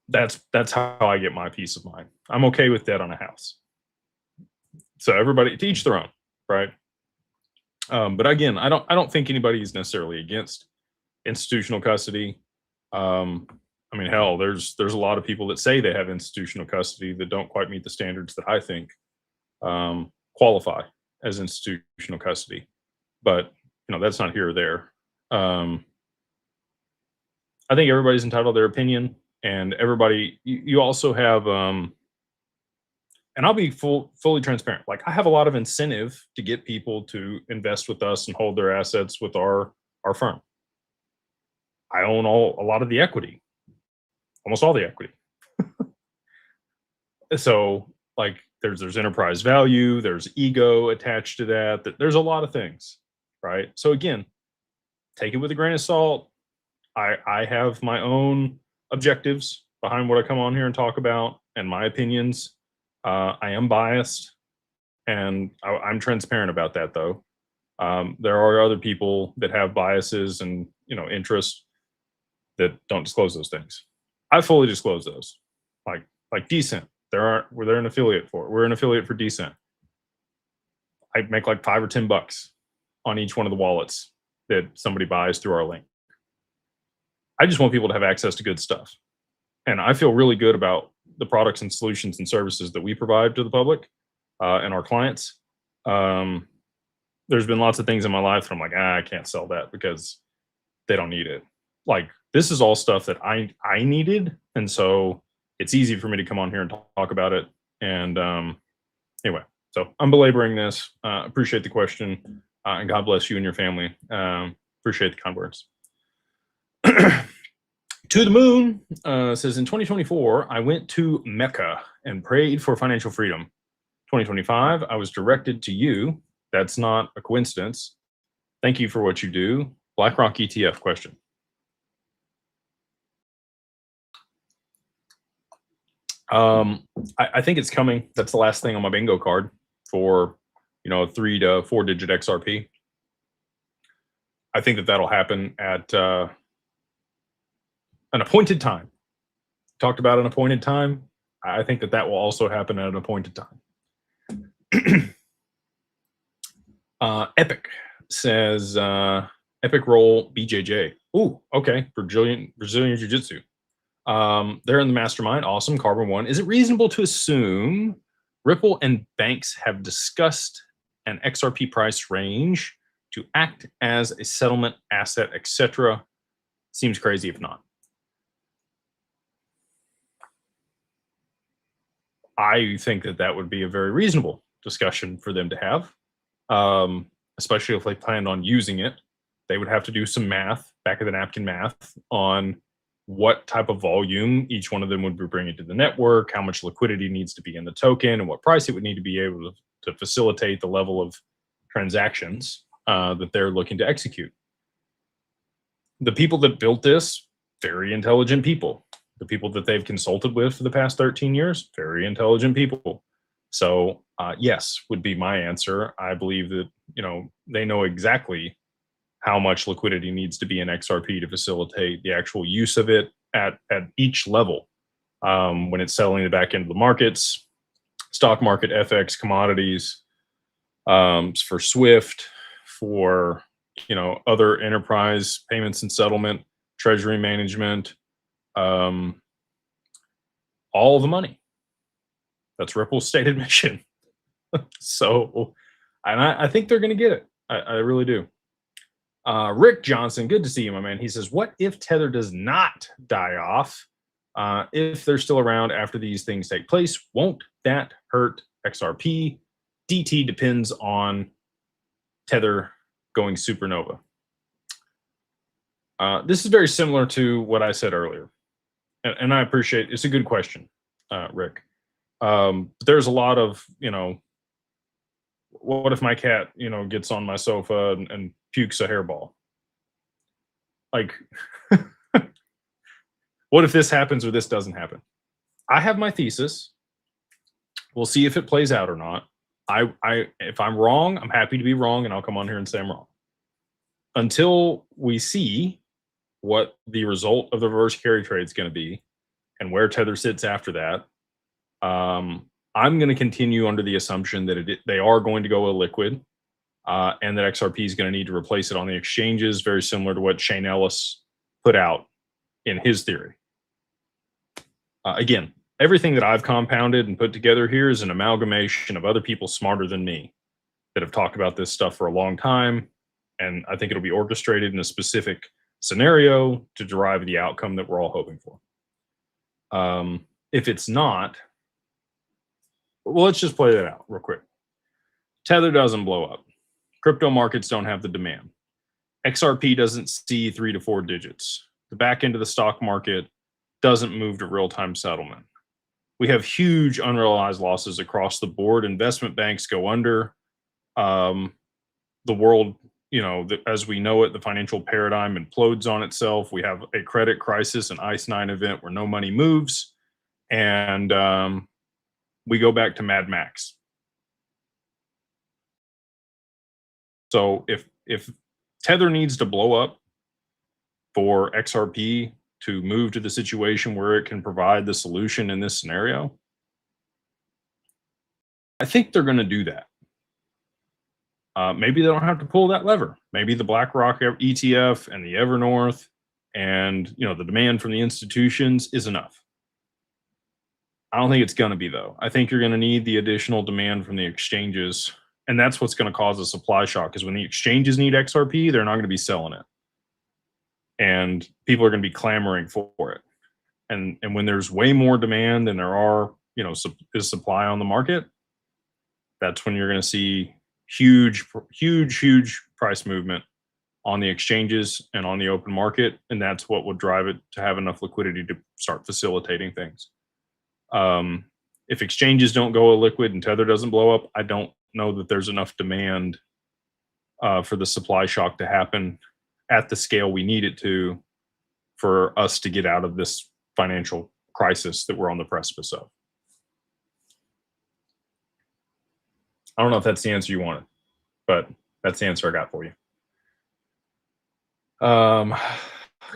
That's how I get my peace of mind. I'm okay with debt on a house. So everybody, to each their own, right? But again, I don't think anybody is necessarily against institutional custody. I mean, hell, there's a lot of people that say they have institutional custody that don't quite meet the standards that I think qualify as institutional custody. But you know, that's not here or there. I think everybody's entitled to their opinion, and everybody. You also have, and I'll be fully transparent. Like I have a lot of incentive to get people to invest with us and hold their assets with our firm. I own a lot of the equity. Almost all the equity. So like there's enterprise value, there's ego attached to that. There's a lot of things, right? So again, take it with a grain of salt. I have my own objectives behind what I come on here and talk about and my opinions. I am biased and I'm transparent about that though. There are other people that have biases and, you know, interests that don't disclose those things. I fully disclose those, like Decent. They're an affiliate for it. We're an affiliate for Decent. I make like $5 or $10 on each one of the wallets that somebody buys through our link. I just want people to have access to good stuff, and I feel really good about the products and solutions and services that we provide to the public and our clients. There's been lots of things in my life that I'm like, I can't sell that because they don't need it. Like this is all stuff that I needed. And so it's easy for me to come on here and talk about it. And anyway, so I'm belaboring this. Appreciate the question. And God bless you and your family. Appreciate the kind words. To the Moon says, in 2024, I went to Mecca and prayed for financial freedom. 2025, I was directed to you. That's not a coincidence. Thank you for what you do. BlackRock ETF question. I think it's coming. That's the last thing on my bingo card for, you know, a 3 to 4 digit XRP. I think that that'll happen at an appointed time. Talked about an appointed time. I think that that will also happen at an appointed time. Epic says, Epic roll BJJ. Ooh, okay. Brazilian Jiu-Jitsu. They're in the Mastermind. Awesome. Carbon One. Is it reasonable to assume Ripple and banks have discussed an XRP price range to act as a settlement asset, etc.? Seems crazy if not. I think that that would be a very reasonable discussion for them to have, especially if they planned on using it. They would have to do some math, back of the napkin math, on what type of volume each one of them would be bringing to the network, how much liquidity needs to be in the token, and what price it would need to be able to facilitate the level of transactions that they're looking to execute. The people that built this, very intelligent people. The people that they've consulted with for the past 13 years, very intelligent people. So yes, would be my answer. I believe that, you know, they know exactly how much liquidity needs to be in XRP to facilitate the actual use of it at each level. When it's selling the back end of the markets, stock market, FX, commodities, for Swift, for other enterprise payments and settlement, treasury management, all the money. That's Ripple's stated mission. So, and I think they're going to get it. I really do. Rick Johnson, good to see you, my man. He says, what if Tether does not die off? If they're still around after these things take place, won't that hurt XRP? DT depends on Tether going supernova. This is very similar to what I said earlier. And I appreciate it's a good question, Rick. But there's a lot of, what if my cat, gets on my sofa and pukes a hairball? Like, what if this happens or this doesn't happen? I have my thesis. We'll see if it plays out or not. If I'm wrong, I'm happy to be wrong, and I'll come on here and say I'm wrong. Until we see what the result of the reverse carry trade is going to be and where Tether sits after that, I'm going to continue under the assumption that they are going to go illiquid, and that XRP is going to need to replace it on the exchanges, very similar to what Shane Ellis put out in his theory. Again, everything that I've compounded and put together here is an amalgamation of other people smarter than me that have talked about this stuff for a long time, and I think it'll be orchestrated in a specific scenario to derive the outcome that we're all hoping for. If it's not, well, let's just play that out real quick. Tether doesn't blow up. Crypto markets don't have the demand. XRP doesn't see 3 to 4 digits. The back end of the stock market doesn't move to real-time settlement. We have huge unrealized losses across the board. Investment banks go under. The world, as we know it, the financial paradigm implodes on itself. We have a credit crisis, an ICE 9 event where no money moves. And we go back to Mad Max. So if Tether needs to blow up for XRP to move to the situation where it can provide the solution in this scenario, I think they're going to do that. Maybe they don't have to pull that lever. Maybe the BlackRock ETF and the Evernorth and the demand from the institutions is enough. I don't think it's going to be, though. I think you're going to need the additional demand from the exchanges, and that's what's going to cause a supply shock, because when the exchanges need XRP, they're not going to be selling it. And people are going to be clamoring for it. And when there's way more demand than there are, is supply on the market, that's when you're going to see huge price movement on the exchanges and on the open market. And that's what would drive it to have enough liquidity to start facilitating things. If exchanges don't go illiquid and Tether doesn't blow up, I don't know that there's enough demand for the supply shock to happen at the scale we need it to for us to get out of this financial crisis that we're on the precipice of. I don't know if that's the answer you wanted, but that's the answer I got for you.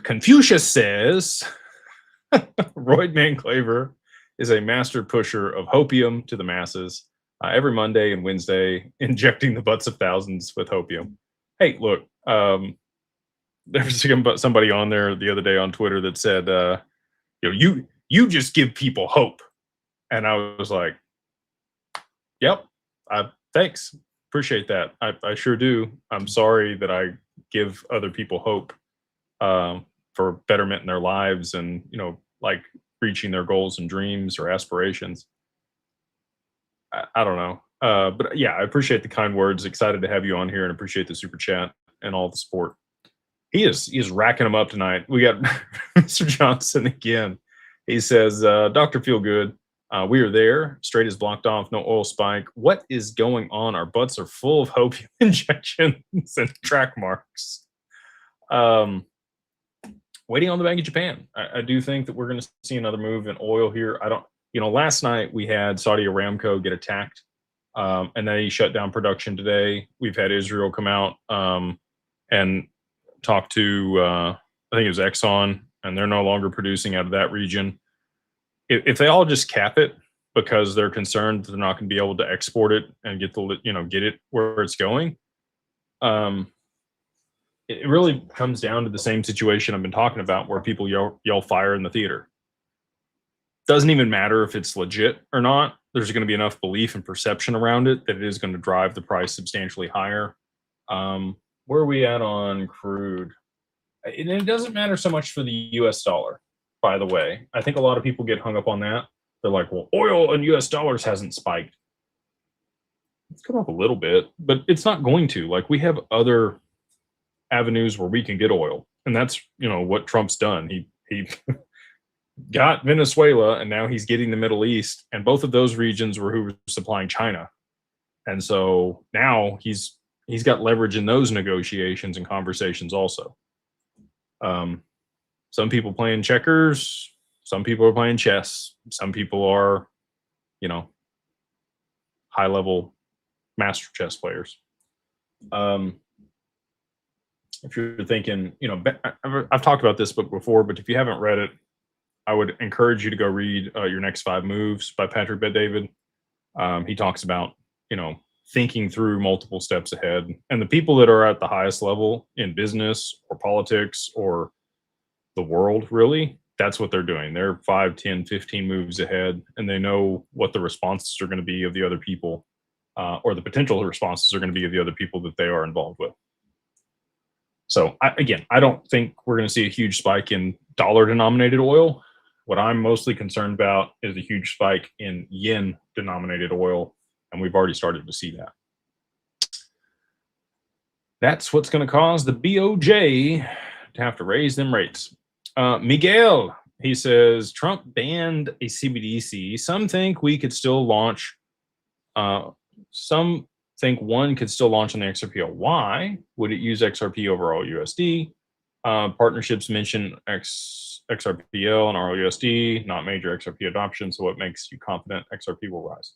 Confucius says, Roydman Claver is a master pusher of hopium to the masses every Monday and Wednesday, injecting the butts of thousands with hopium. Hey, look, there was somebody on there the other day on Twitter that said, you just give people hope. And I was like, yep, thanks. Appreciate that. I sure do. I'm sorry that I give other people hope for betterment in their lives and, like reaching their goals and dreams or aspirations. I don't know. But yeah, I appreciate the kind words. Excited to have you on here and appreciate the super chat and all the support. He is racking them up tonight. We got Mr. Johnson again. He says, Dr. Feelgood, we are there. Strait is blocked off. No oil spike. What is going on? Our butts are full of hopium injections and track marks. Waiting on the Bank of Japan. I do think that we're going to see another move in oil here. Last night we had Saudi Aramco get attacked, and they shut down production today. We've had Israel come out and talked to, I think it was Exxon, and they're no longer producing out of that region. If they all just cap it because they're concerned they're not going to be able to export it and get it where it's going, it really comes down to the same situation I've been talking about, where people yell fire in the theater. Doesn't even matter if it's legit or not. There's going to be enough belief and perception around it that it is going to drive the price substantially higher. Where are we at on crude? And it doesn't matter so much for the US dollar, by the way. I think a lot of people get hung up on that. They're like, well, oil and US dollars hasn't spiked. It's come up a little bit, but it's not going to. Like, we have other avenues where we can get oil. And that's, what Trump's done. He got Venezuela, and now he's getting the Middle East. And both of those regions were who were supplying China. And so now he's got leverage in those negotiations and conversations also. Some people playing checkers, some people are playing chess, some people are, high level master chess players. If you're thinking, I've talked about this book before, but if you haven't read it, I would encourage you to go read Your Next 5 Moves by Patrick Bet-David. He talks about, thinking through multiple steps ahead. And the people that are at the highest level in business or politics or the world, really, that's what they're doing. They're 5, 10, 15 moves ahead, and they know what the responses are going to be of the other people, or the potential responses are going to be of the other people that they are involved with. So I don't think we're going to see a huge spike in dollar-denominated oil. What I'm mostly concerned about is a huge spike in yen-denominated oil, and we've already started to see that. That's what's going to cause the BOJ to have to raise them rates. Miguel, he says, Trump banned a CBDC. Some think we could still launch. Some think one could still launch on the XRP. Why would it use XRP over RLUSD? Partnerships mention XRPL and RLUSD, not major XRP adoption. So what makes you confident XRP will rise?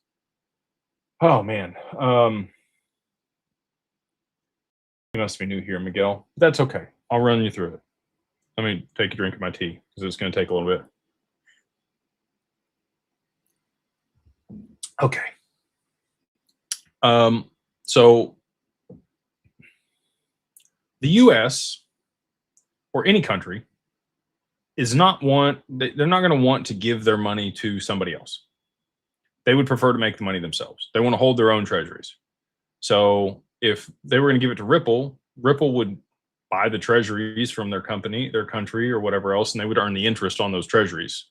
Oh, man. You must be new here, Miguel. That's okay. I'll run you through it. Let me take a drink of my tea because it's going to take a little bit. Okay. So the US or any country is they're not going to want to give their money to somebody else. They would prefer to make the money themselves. They want to hold their own treasuries. So if they were going to give it to Ripple, Ripple would buy the treasuries from their company, their country, or whatever else, and they would earn the interest on those treasuries.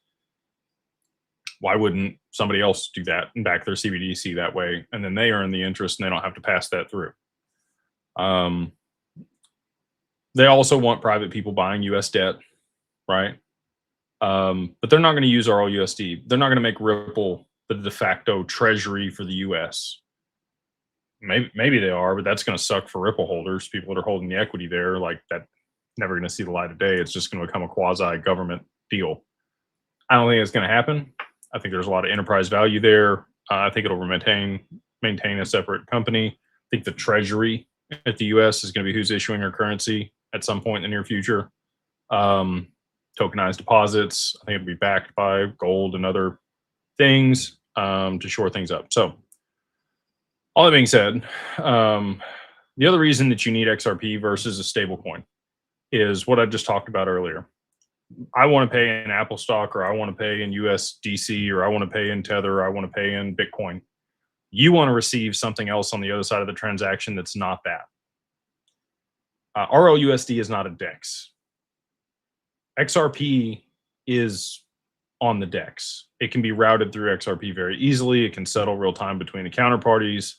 Why wouldn't somebody else do that and back their CBDC that way? And then they earn the interest and they don't have to pass that through. They also want private people buying US debt, right? But they're not going to use RLUSD. They're not going to make Ripple the de facto treasury for the US. Maybe they are, but that's going to suck for Ripple holders, people that are holding the equity there. Like, that never going to see the light of day. It's just going to become a quasi-government deal. I don't think it's going to happen. I think there's a lot of enterprise value there. I think it'll maintain a separate company. I think the treasury at the US is going to be who's issuing our currency at some point in the near future. Tokenized deposits, I think it'll be backed by gold and other things to shore things up. So all that being said, the other reason that you need XRP versus a stablecoin is what I just talked about earlier. I want to pay in Apple stock, or I want to pay in USDC, or I want to pay in Tether, or I want to pay in Bitcoin. You want to receive something else on the other side of the transaction that's not that. RLUSD is not a DEX. XRP is on the DEX. It can be routed through XRP very easily. It can settle real time between the counterparties,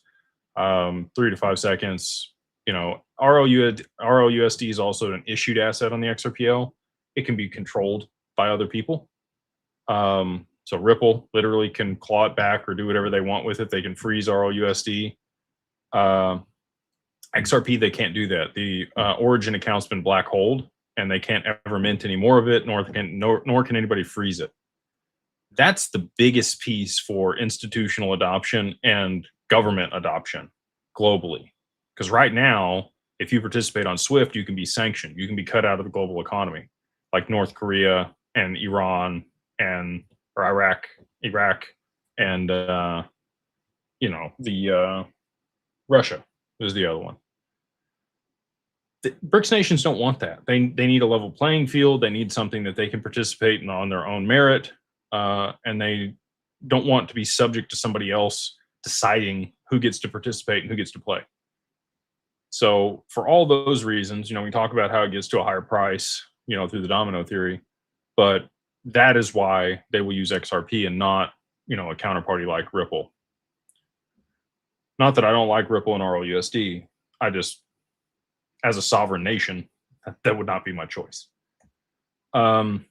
3 to 5 seconds. RLUSD is also an issued asset on the XRPL. It can be controlled by other people. So Ripple literally can claw it back or do whatever they want with it. They can freeze RLUSD. XRP, they can't do that. The origin account's been black holed, and they can't ever mint any more of it, nor can anybody freeze it. That's the biggest piece for institutional adoption and government adoption globally. Because right now, if you participate on SWIFT, you can be sanctioned. You can be cut out of the global economy, like North Korea and Iran and or Iraq, and Russia is the other one. The BRICS nations don't want that. They need a level playing field. They need something that they can participate in on their own merit, and they don't want to be subject to somebody else deciding who gets to participate and who gets to play. So for all those reasons, we talk about how it gets to a higher price, through the domino theory, but that is why they will use XRP and not, a counterparty like Ripple. Not that I don't like Ripple and RLUSD. I just, as a sovereign nation, that would not be my choice. The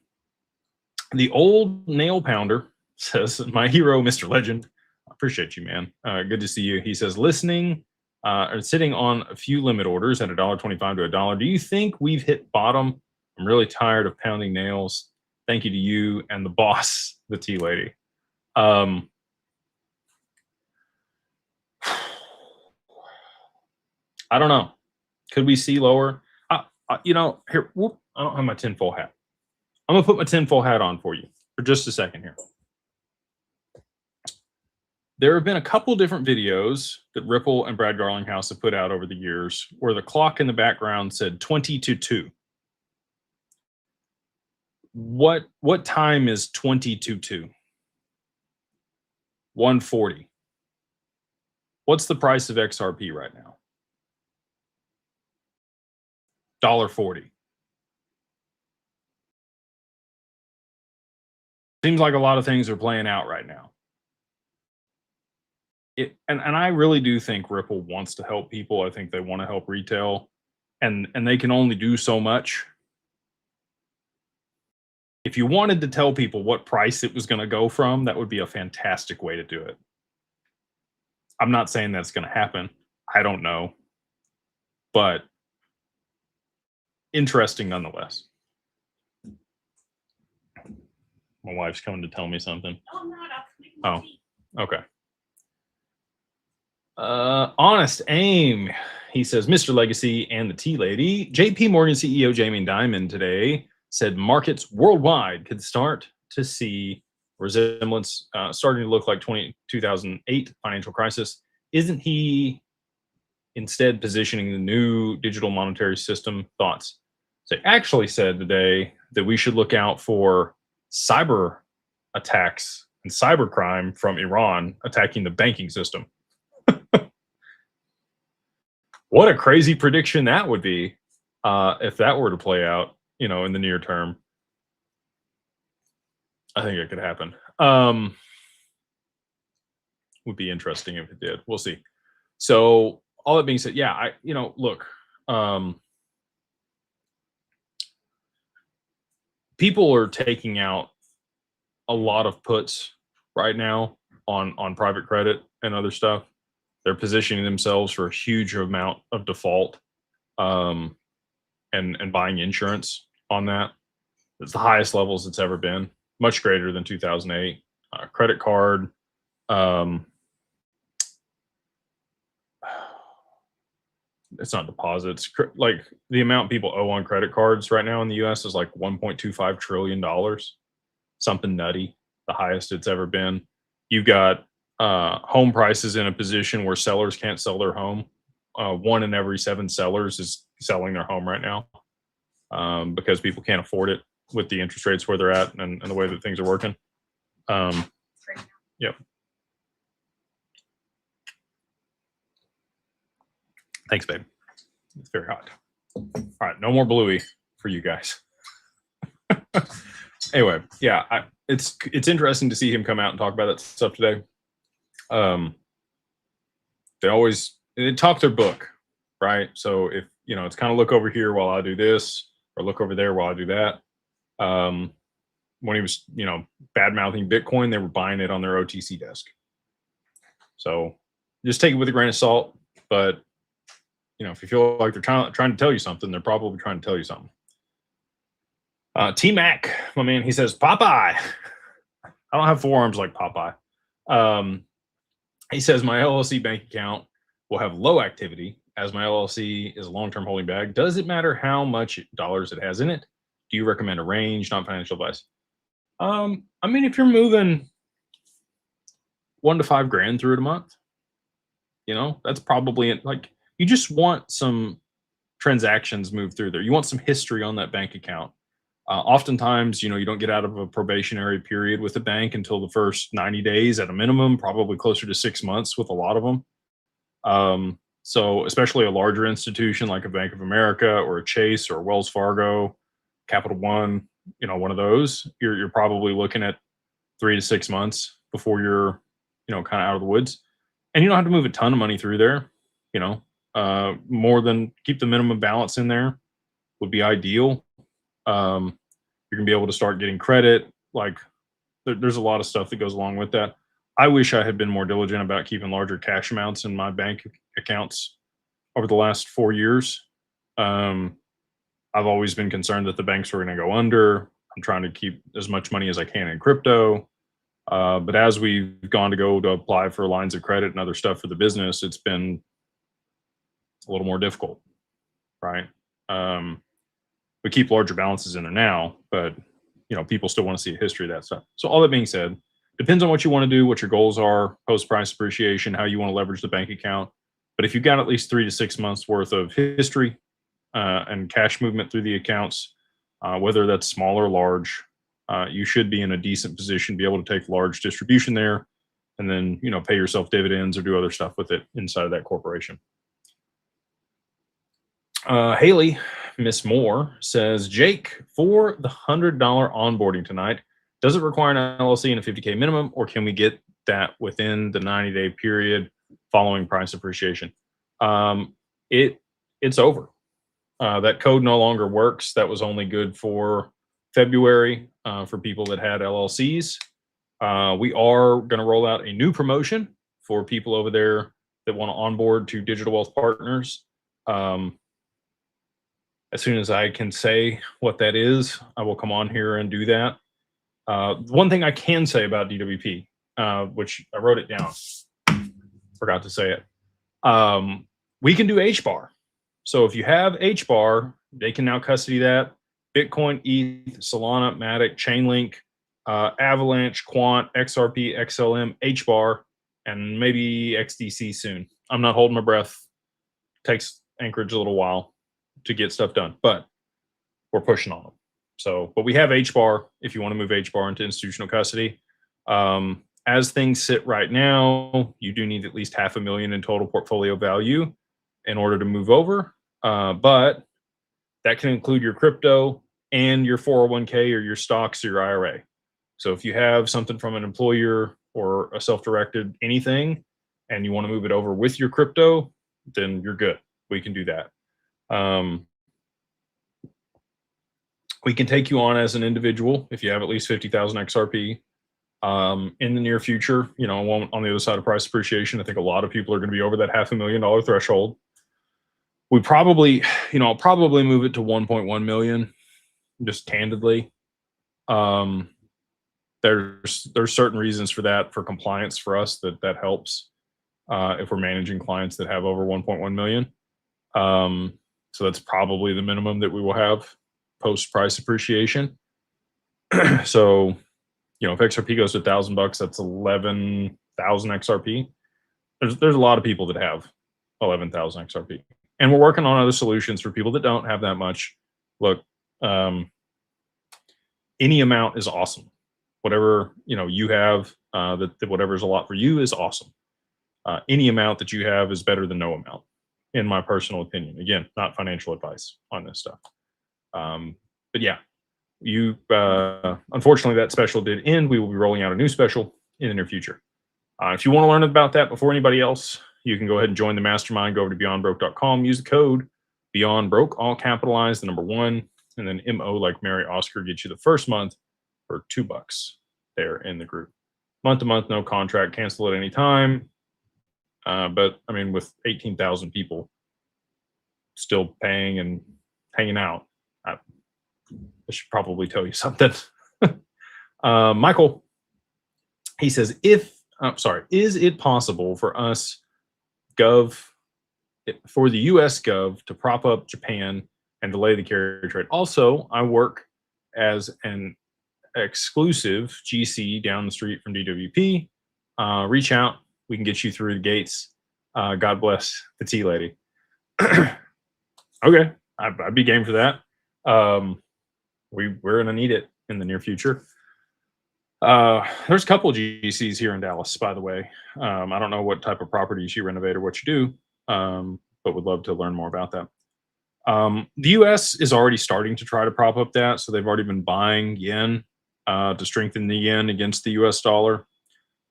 old nail pounder says, my hero, Mr. Legend. I appreciate you, man. Good to see you. He says, listening or sitting on a few limit orders at $1.25 to $1. Do you think we've hit bottom? I'm really tired of pounding nails. Thank you to you and the boss, the tea lady. I don't know. Could we see lower? Here, whoop, I don't have my tinfoil hat. I'm going to put my tinfoil hat on for you for just a second here. There have been a couple different videos that Ripple and Brad Garlinghouse have put out over the years where the clock in the background said 20 to 2. What time is 20 to 2? 1:40. What's the price of XRP right now? $1.40. Seems like a lot of things are playing out right now. And I really do think Ripple wants to help people. I think they want to help retail, and they can only do so much. If you wanted to tell people what price it was going to go from, that would be a fantastic way to do it. I'm not saying that's going to happen. I don't know. But interesting nonetheless. My wife's coming to tell me something. Oh, I'm not. I'll make my tea. Okay. Honest Aim, he says, Mr. Legacy and the Tea Lady. JP Morgan CEO Jamie Dimon today said markets worldwide could start to see resemblance, starting to look like 2008 financial crisis. Isn't he instead positioning the new digital monetary system? Thoughts? So he actually said today that we should look out for cyber attacks and cybercrime from Iran attacking the banking system. What a crazy prediction that would be if that were to play out, in the near term. I think it could happen. Would be interesting if it did. We'll see. So all that being said, yeah, look, people are taking out a lot of puts right now on private credit and other stuff. They're positioning themselves for a huge amount of default, and buying insurance on that. It's the highest levels it's ever been, much greater than 2008. Credit card, it's not deposits. Like the amount people owe on credit cards right now in the U.S. is like $1.25 trillion, something nutty, the highest it's ever been. You've got home prices in a position where sellers can't sell their home. 1 in every 7 sellers is selling their home right now because people can't afford it with the interest rates where they're at and the way that things are working. Yep. Thanks, babe. It's very hot. All right, no more Bluey for you guys. Anyway, yeah, it's interesting to see him come out and talk about that stuff today. They talk their book, right? So if it's kind of look over here while I do this, or look over there while I do that. When he was bad mouthing Bitcoin, they were buying it on their OTC desk. So just take it with a grain of salt. But if you feel like they're trying to tell you something, they're probably trying to tell you something. T Mac, my man, he says Popeye. I don't have forearms like Popeye. He says my LLC bank account will have low activity as my LLC is a long-term holding bag, does it matter how much dollars it has in it? Do you recommend a range? Not financial advice. I mean, if you're moving $1 to $5 grand through it a month, that's probably it. Like, you just want some transactions moved through there. You want some history on that bank account. Oftentimes, you don't get out of a probationary period with the bank until the first 90 days at a minimum, probably closer to 6 months with a lot of them. So especially a larger institution like a Bank of America or a Chase or Wells Fargo, Capital One, one of those, you're probably looking at 3 to 6 months before you're, kind of out of the woods. And you don't have to move a ton of money through there, more than keep the minimum balance in there would be ideal. You're gonna be able to start getting credit. Like, there's a lot of stuff that goes along with that. I wish I had been more diligent about keeping larger cash amounts in my bank accounts over the last 4 years. I've always been concerned that the banks were going to go under. I'm trying to keep as much money as I can in crypto. But as we've gone to apply for lines of credit and other stuff for the business, it's been a little more difficult, right? We keep larger balances in there now, but people still want to see a history of that stuff. So all that being said, depends on what you want to do, what your goals are, post price appreciation, how you want to leverage the bank account. But if you've got at least 3 to 6 months worth of history and cash movement through the accounts, whether that's small or large, you should be in a decent position to be able to take large distribution there and then, pay yourself dividends or do other stuff with it inside of that corporation. Haley, Miss Moore says, Jake, for the $100 onboarding tonight, does it require an LLC and a 50K minimum, or can we get that within the 90-day period following price appreciation? It's over. That code no longer works. That was only good for February for people that had LLCs. We are going to roll out a new promotion for people over there that want to onboard to Digital Wealth Partners. As soon as I can say what that is, I will come on here and do that. One thing I can say about DWP, which I wrote it down, forgot to say it. We can do HBAR. So if you have HBAR, they can now custody that. Bitcoin, ETH, Solana, Matic, Chainlink, Avalanche, Quant, XRP, XLM, HBAR, and maybe XDC soon. I'm not holding my breath. Takes Anchorage a little while to get stuff done, but we're pushing on them. So, but we have HBAR if you want to move HBAR into institutional custody. As things sit right now, you do need at least $500,000 in total portfolio value in order to move over. But that can include your crypto and your 401k or your stocks or your IRA. So if you have something from an employer or a self-directed anything, and you want to move it over with your crypto, then you're good. We can do that. We can take you on as an individual if you have at least 50,000 XRP. In the near future, on the other side of price appreciation, I think a lot of people are going to be over that $500,000 threshold. We probably, I'll probably move it to 1.1 million, just candidly. There's certain reasons for that, for compliance for us, that helps if we're managing clients that have over 1.1 million. So that's probably the minimum that we will have post price appreciation. So, if XRP goes to $1,000, that's 11,000 XRP. There's a lot of people that have 11,000 XRP, and we're working on other solutions for people that don't have that much. Look, any amount is awesome. Whatever you have, that whatever's a lot for you is awesome. Any amount that you have is better than no amount, in my personal opinion. Again, not financial advice on this stuff. But yeah, unfortunately that special did end. We will be rolling out a new special in the near future. If you want to learn about that before anybody else, you can go ahead and join the Mastermind. Go over to beyondbroke.com, use the code beyondbroke, all capitalized, the number 1, and then MO like Mary Oscar gets you the first month for $2 there in the group. Month to month, no contract, cancel at any time. But I mean, with 18,000 people still paying and hanging out, I should probably tell you something. Michael, he says, is it possible for us for the US Gov to prop up Japan and delay the carry trade. Also, I work as an exclusive GC down the street from DWP. Reach out. We can get you through the gates. God bless the tea lady. Okay, I'd be game for that. We're going to need it in the near future. There's a couple of GCs here in Dallas, by the way. I don't know what type of properties you renovate or what you do, but would love to learn more about that. The US is already starting to try to prop up that, so they've already been buying yen to strengthen the yen against the US dollar.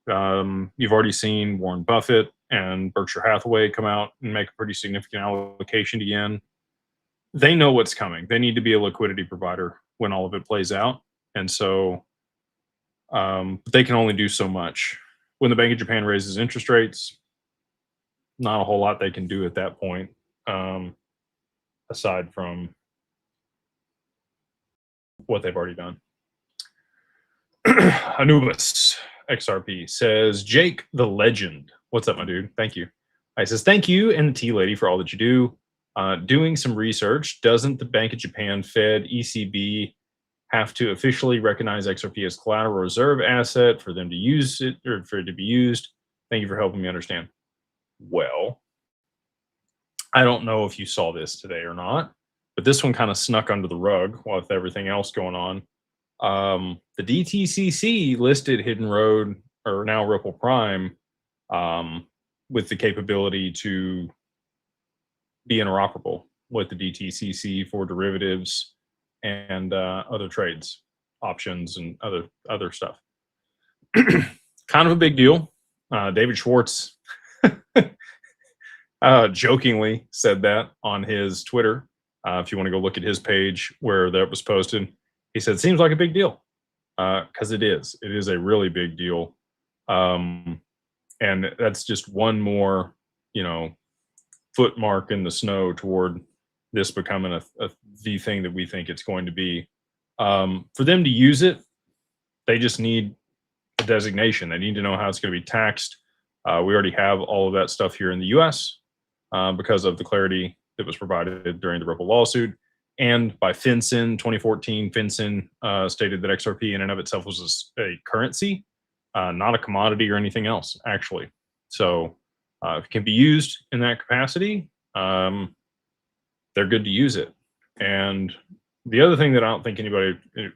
You've already seen Warren Buffett and Berkshire Hathaway come out and make a pretty significant allocation to yen. They know what's coming. They need to be a liquidity provider when all of it plays out. And so they can only do so much. When the Bank of Japan raises interest rates, not a whole lot they can do at that point, aside from what they've already done. Anubis XRP says, Jake the legend. What's up, my dude? Thank you. I says, thank you and the tea lady for all that you do. Doing some research, doesn't the Bank of Japan, Fed, ECB have to officially recognize XRP as collateral reserve asset for them to use it or for it to be used? Thank you for helping me understand. Well, I don't know if you saw this today or not, but this one kind of snuck under the rug with everything else going on. The DTCC listed Hidden Road, or now Ripple Prime, with the capability to be interoperable with the DTCC for derivatives and other trades, options, and other stuff. Kind of a big deal. David Schwartz jokingly said that on his Twitter. If you want to go look at his page where that was posted, he said, seems like a big deal, because it is. It is a really big deal. And that's just one more, foot mark in the snow toward this becoming the thing that we think it's going to be. For them to use it, they just need a designation. They need to know how it's going to be taxed. We already have all of that stuff here in the US because of the clarity that was provided during the Ripple lawsuit. And by FinCEN, 2014, FinCEN stated that XRP in and of itself was a currency, not a commodity or anything else, actually. So if it can be used in that capacity, they're good to use it. And the other thing that I don't think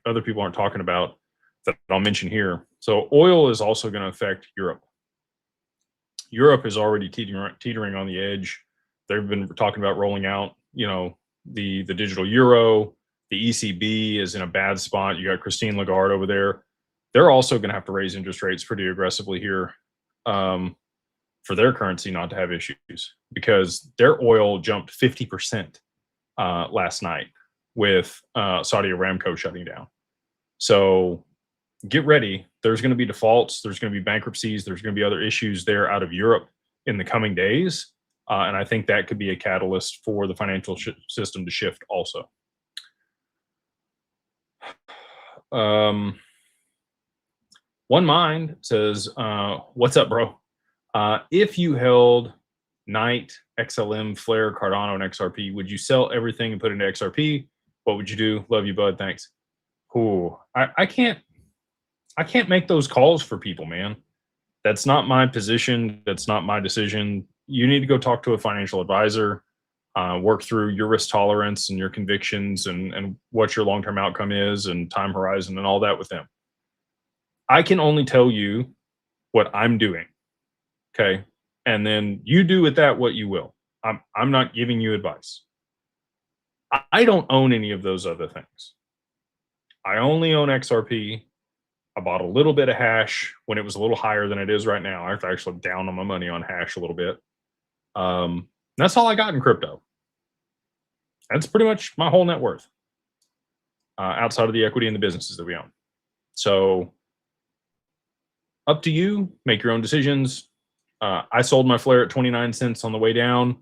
other people aren't talking about that I'll mention here. So oil is also going to affect Europe. Europe is already teetering on the edge. They've been talking about rolling out, the digital euro. The ECB is in a bad spot. You got Christine Lagarde over there. They're also going to have to raise interest rates pretty aggressively here for their currency not to have issues, because their oil jumped 50% last night with Saudi Aramco shutting down. So get ready. There's going to be defaults. There's going to be bankruptcies. There's going to be other issues there out of Europe in the coming days. And I think that could be a catalyst for the financial system to shift also. One Mind says, what's up, bro? If you held Knight, XLM, Flare, Cardano, and XRP, would you sell everything and put it into XRP? What would you do? Love you, bud. Thanks. Cool. I can't make those calls for people, man. That's not my position. That's not my decision. You need to go talk to a financial advisor, work through your risk tolerance and your convictions and what your long-term outcome is and time horizon and all that with them. I can only tell you what I'm doing. Okay. And then you do with that what you will. I'm not giving you advice. I don't own any of those other things. I only own XRP. I bought a little bit of hash when it was a little higher than it is right now. I've actually down on my money on hash a little bit. That's all I got in crypto. That's pretty much my whole net worth outside of the equity and the businesses that we own. So up to you, make your own decisions. I sold my Flare at 29 cents on the way down.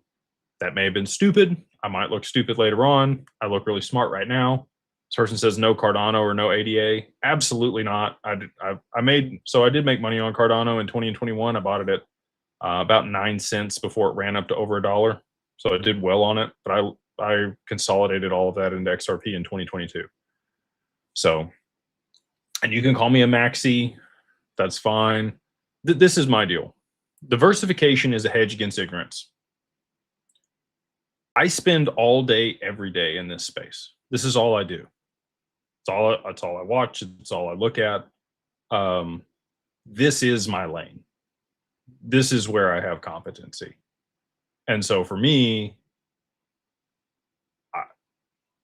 That may have been stupid. I might look stupid later on. I look really smart right now. This person says no Cardano or no ADA. Absolutely not. I did make money on Cardano in 20 and 21. I bought it at about 9 cents before it ran up to over $1. So I did well on it, but I consolidated all of that into XRP in 2022. So, and you can call me a maxi, that's fine. This is my deal. Diversification is a hedge against ignorance. I spend all day, every day in this space. This is all I do. That's all I watch. It's all I look at. This is my lane. This is where I have competency. And so for me,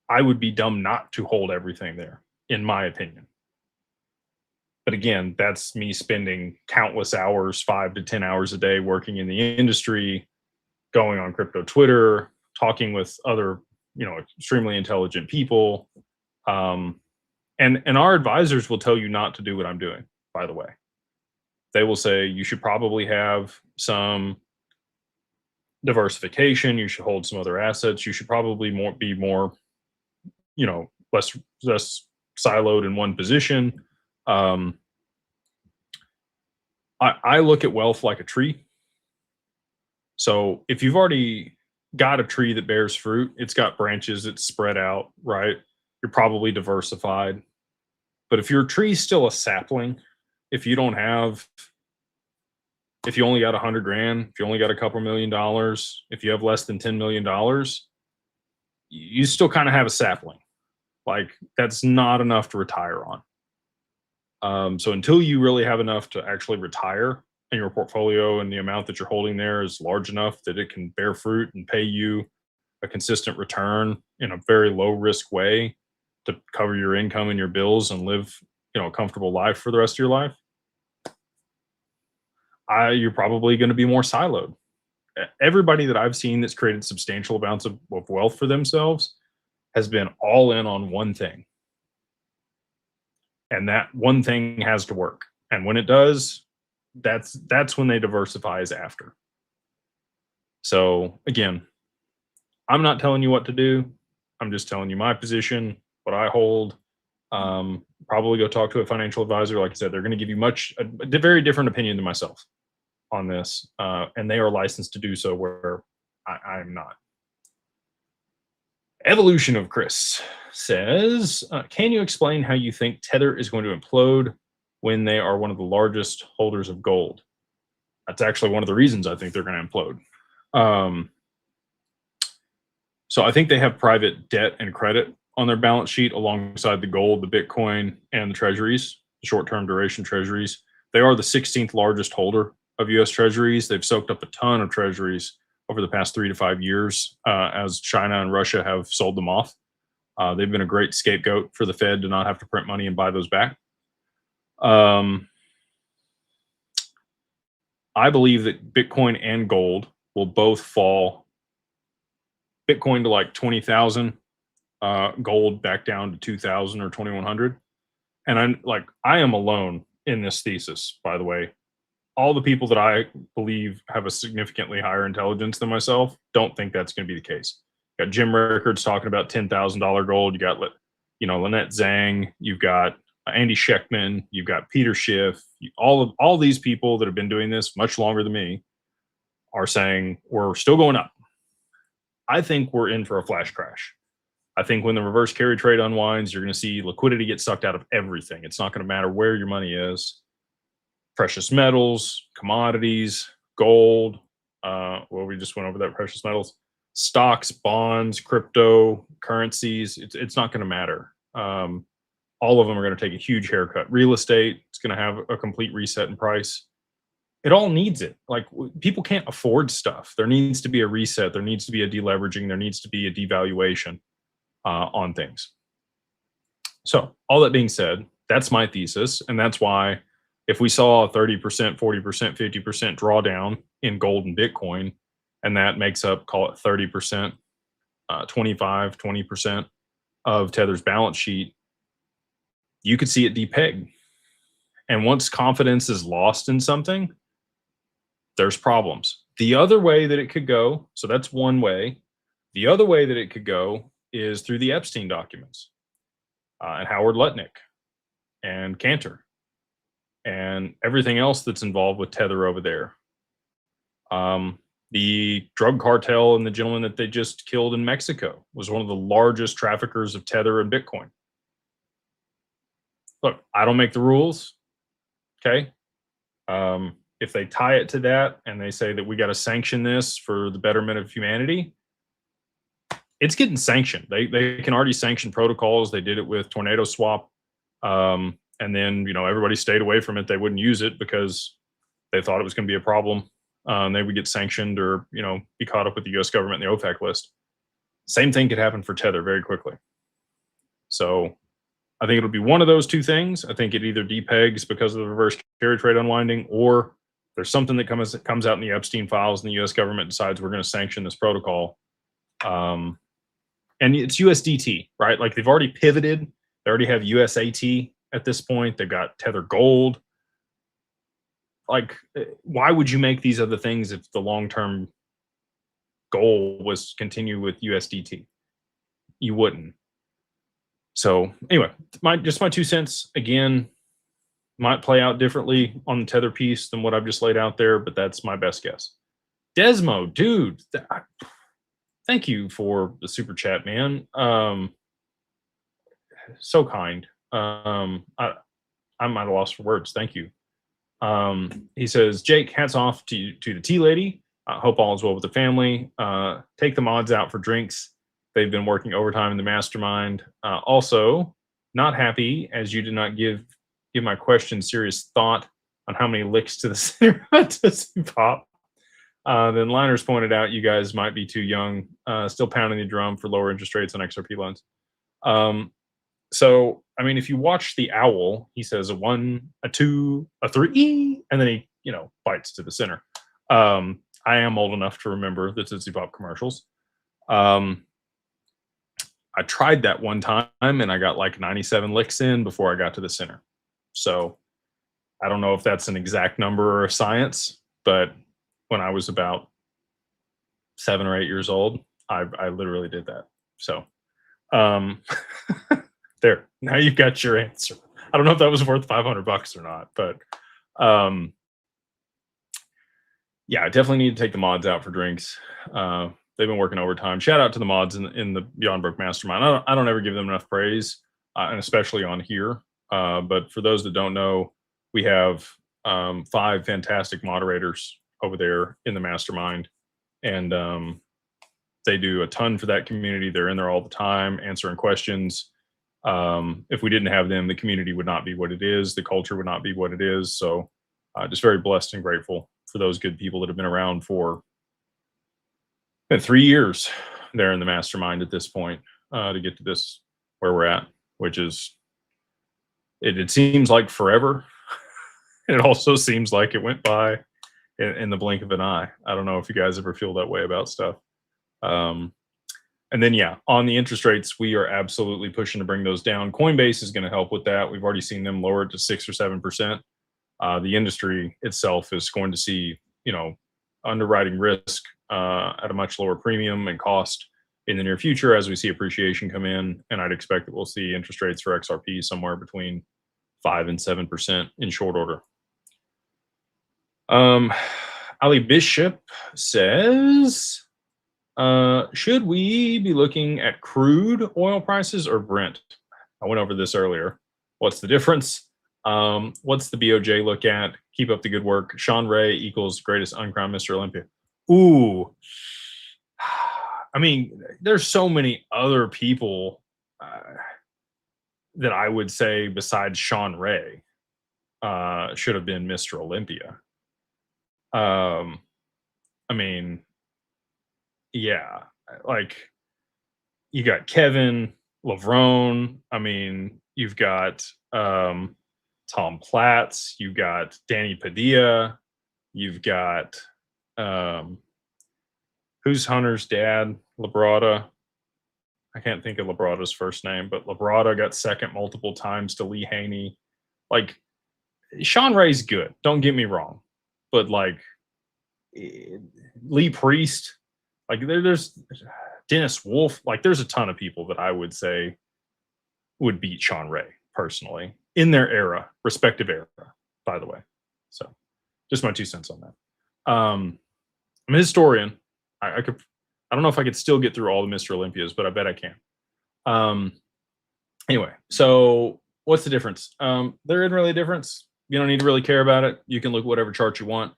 I would be dumb not to hold everything there, in my opinion. But again, that's me spending countless hours, 5 to 10 hours a day working in the industry, going on crypto Twitter, talking with other, extremely intelligent people. And our advisors will tell you not to do what I'm doing, by the way. They will say you should probably have some diversification, you should hold some other assets, you should probably be more, less siloed in one position. I look at wealth like a tree. So if you've already got a tree that bears fruit, it's got branches, it's spread out, right? You're probably diversified. But if your tree's still a sapling, if you only got 100 grand, if you only got a couple $1 million, if you have less than $10 million, you still kind of have a sapling. Like, that's not enough to retire on. So until you really have enough to actually retire, and your portfolio and the amount that you're holding there is large enough that it can bear fruit and pay you a consistent return in a very low risk way to cover your income and your bills and live, a comfortable life for the rest of your life, you're probably going to be more siloed. Everybody that I've seen that's created substantial amounts of wealth for themselves has been all in on one thing. And that one thing has to work. And when it does, that's when they diversify is after. So again, I'm not telling you what to do. I'm just telling you my position, what I hold. Probably go talk to a financial advisor. Like I said, they're going to give you a very different opinion than myself on this. And they are licensed to do so where I'm not. Evolution of Chris says, can you explain how you think Tether is going to implode when they are one of the largest holders of gold? That's actually one of the reasons I think they're going to implode. So I think they have private debt and credit on their balance sheet alongside the gold, the Bitcoin, and the treasuries, the short-term duration treasuries. They are the 16th largest holder of U.S. treasuries. They've soaked up a ton of treasuries over the past 3 to 5 years as China and Russia have sold them off. They've been a great scapegoat for the Fed to not have to print money and buy those back. I believe that Bitcoin and gold will both fall. Bitcoin to like 20,000, gold back down to 2,000 or 2,100. And I am alone in this thesis, by the way. All the people that I believe have a significantly higher intelligence than myself don't think that's going to be the case. You got Jim Rickards talking about $10,000 gold. You got, Lynette Zhang. You've got Andy Schechtman. You've got Peter Schiff. All these people that have been doing this much longer than me are saying we're still going up. I think we're in for a flash crash. I think when the reverse carry trade unwinds, you're going to see liquidity get sucked out of everything. It's not going to matter where your money is. Precious metals, commodities, gold. We just went over that. Precious metals, stocks, bonds, crypto, currencies. It's not going to matter. All of them are going to take a huge haircut. Real estate, it's going to have a complete reset in price. It all needs it. Like, people can't afford stuff. There needs to be a reset. There needs to be a deleveraging. There needs to be a devaluation on things. So all that being said, that's my thesis. And that's why if we saw a 30%, 40%, 50% drawdown in gold and Bitcoin, and that makes up, call it 30%, 25, 20% of Tether's balance sheet, you could see it depeg. And once confidence is lost in something, there's problems. The other way that it could go, so that's one way. The other way that it could go is through the Epstein documents and Howard Lutnick and Cantor and everything else that's involved with Tether over there. The drug cartel and the gentleman that they just killed in Mexico was one of the largest traffickers of Tether and Bitcoin. Look, I don't make the rules. Okay. If they tie it to that and they say that we got to sanction this for the betterment of humanity, it's getting sanctioned. They can already sanction protocols. They did it with Tornado Swap. And then, everybody stayed away from it. They wouldn't use it because they thought it was going to be a problem. They would get sanctioned or, be caught up with the US government in the OFAC list. Same thing could happen for Tether very quickly. So I think it'll be one of those two things. I think it either depegs because of the reverse carry trade unwinding, or there's something that comes out in the Epstein files and the US government decides we're going to sanction this protocol. And it's USDT, right? Like they've already pivoted. They already have USAT at this point. They've got Tether Gold. Like, why would you make these other things if the long-term goal was to continue with USDT? You wouldn't. So anyway, just my 2 cents. Again, might play out differently on the Tether piece than what I've just laid out there, but that's my best guess. Desmo, dude, thank you for the super chat, man. So kind. I'm at a loss for words. Thank you. He says, Jake, hats off to the tea lady. I hope all is well with the family. Take the mods out for drinks. They've been working overtime in the mastermind. Also, not happy as you did not give my question serious thought on how many licks to the center to pop. Then Liners pointed out you guys might be too young, still pounding the drum for lower interest rates on XRP loans. So, I mean, if you watch the owl, he says a 1, a 2, a 3, and then he, bites to the center. I am old enough to remember the Tootsie Pop commercials. I tried that one time and I got like 97 licks in before I got to the center. So I don't know if that's an exact number or a science, but when I was about 7 or 8 years old, I literally did that. So there, now you've got your answer. I don't know if that was worth $500 or not, but yeah, I definitely need to take the mods out for drinks. They've been working overtime. Shout out to the mods in the Beyond Broke Mastermind. I don't ever give them enough praise, and especially on here. But for those that don't know, we have 5 fantastic moderators over there in the mastermind, and they do a ton for that community. They're in there all the time answering questions. If we didn't have them, the community would not be what it is. The culture would not be what it is. So just very blessed and grateful for those good people that have been around for 3 years there in the mastermind at this point to get to this where we're at, which is, it seems like forever. It also seems like it went by in the blink of an eye. I don't know if you guys ever feel that way about stuff. And then, yeah, on the interest rates, we are absolutely pushing to bring those down. Coinbase is going to help with that. We've already seen them lower it to 6 or 7%. The industry itself is going to see, underwriting risk at a much lower premium and cost in the near future as we see appreciation come in. And I'd expect that we'll see interest rates for XRP somewhere between 5 and 7% in short order. Ali Bishop says, should we be looking at crude oil prices or Brent? I went over this earlier. What's the difference? What's the BOJ look at? Keep up the good work. Sean Ray equals greatest uncrowned Mr. Olympia. Ooh. I mean, there's so many other people that I would say besides Sean Ray should have been Mr. Olympia. I mean, yeah, like you got Kevin Lavrone. I mean, you've got Tom Platts, you've got Danny Padilla, you've got who's Hunter's dad? Labrada. I can't think of Labrada's first name, but Labrada got second multiple times to Lee Haney. Like, Sean Ray's good, don't get me wrong, but like Lee Priest, like there's Dennis Wolf, like there's a ton of people that I would say would beat Sean Ray personally in their era, respective era, by the way. So just my 2 cents on that. I'm a historian. I don't know if I could still get through all the Mr. Olympias, but I bet I can. Anyway, so what's the difference? There isn't really a difference. You don't need to really care about it. You can look at whatever chart you want.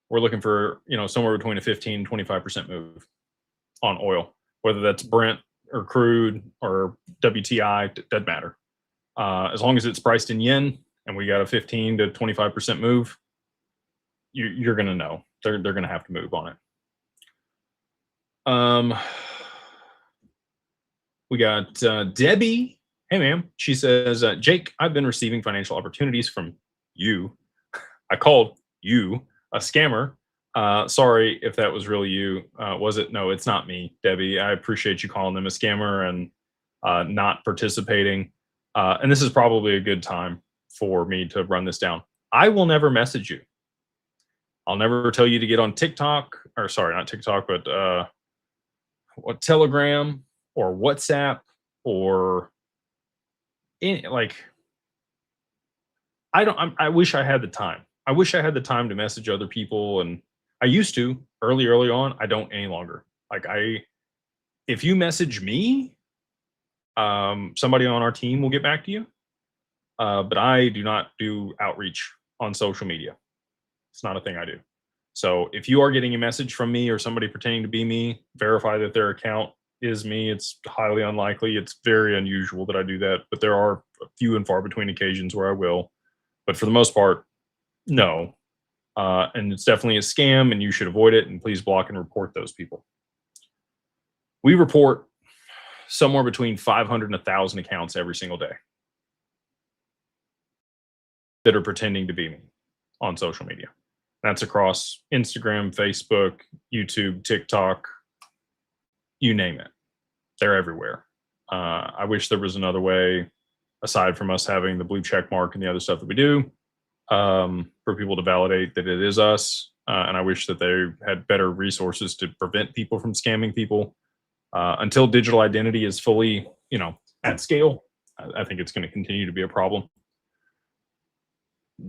We're looking for, somewhere between a 15, 25% move on oil, whether that's Brent or crude or WTI, doesn't matter. As long as it's priced in yen and we got a 15 to 25% move, you're going to know. They're going to have to move on it. We got Debbie. Hey, ma'am. She says, Jake, I've been receiving financial opportunities from you. I called you a scammer. Sorry if that was really you. Was it? No, it's not me, Debbie. I appreciate you calling them a scammer and not participating. And this is probably a good time for me to run this down. I will never message you. I'll never tell you to get on TikTok, or sorry, not TikTok, but what, Telegram or WhatsApp or any, like, I wish I had the time. I wish I had the time to message other people, and I used to early on. I don't any longer. Like, if you message me, somebody on our team will get back to you. But I do not do outreach on social media. It's not a thing I do. So if you are getting a message from me or somebody pretending to be me, verify that their account is me. It's highly unlikely. It's very unusual that I do that, but there are a few and far between occasions where I will. But for the most part, no. And it's definitely a scam, and you should avoid it, and please block and report those people. We report somewhere between 500 and 1,000 accounts every single day that are pretending to be me on social media. That's across Instagram, Facebook, YouTube, TikTok, you name it. They're everywhere. I wish there was another way, aside from us having the blue check mark and the other stuff that we do, for people to validate that it is us. And I wish that they had better resources to prevent people from scamming people. Until digital identity is fully, at scale, I think it's going to continue to be a problem.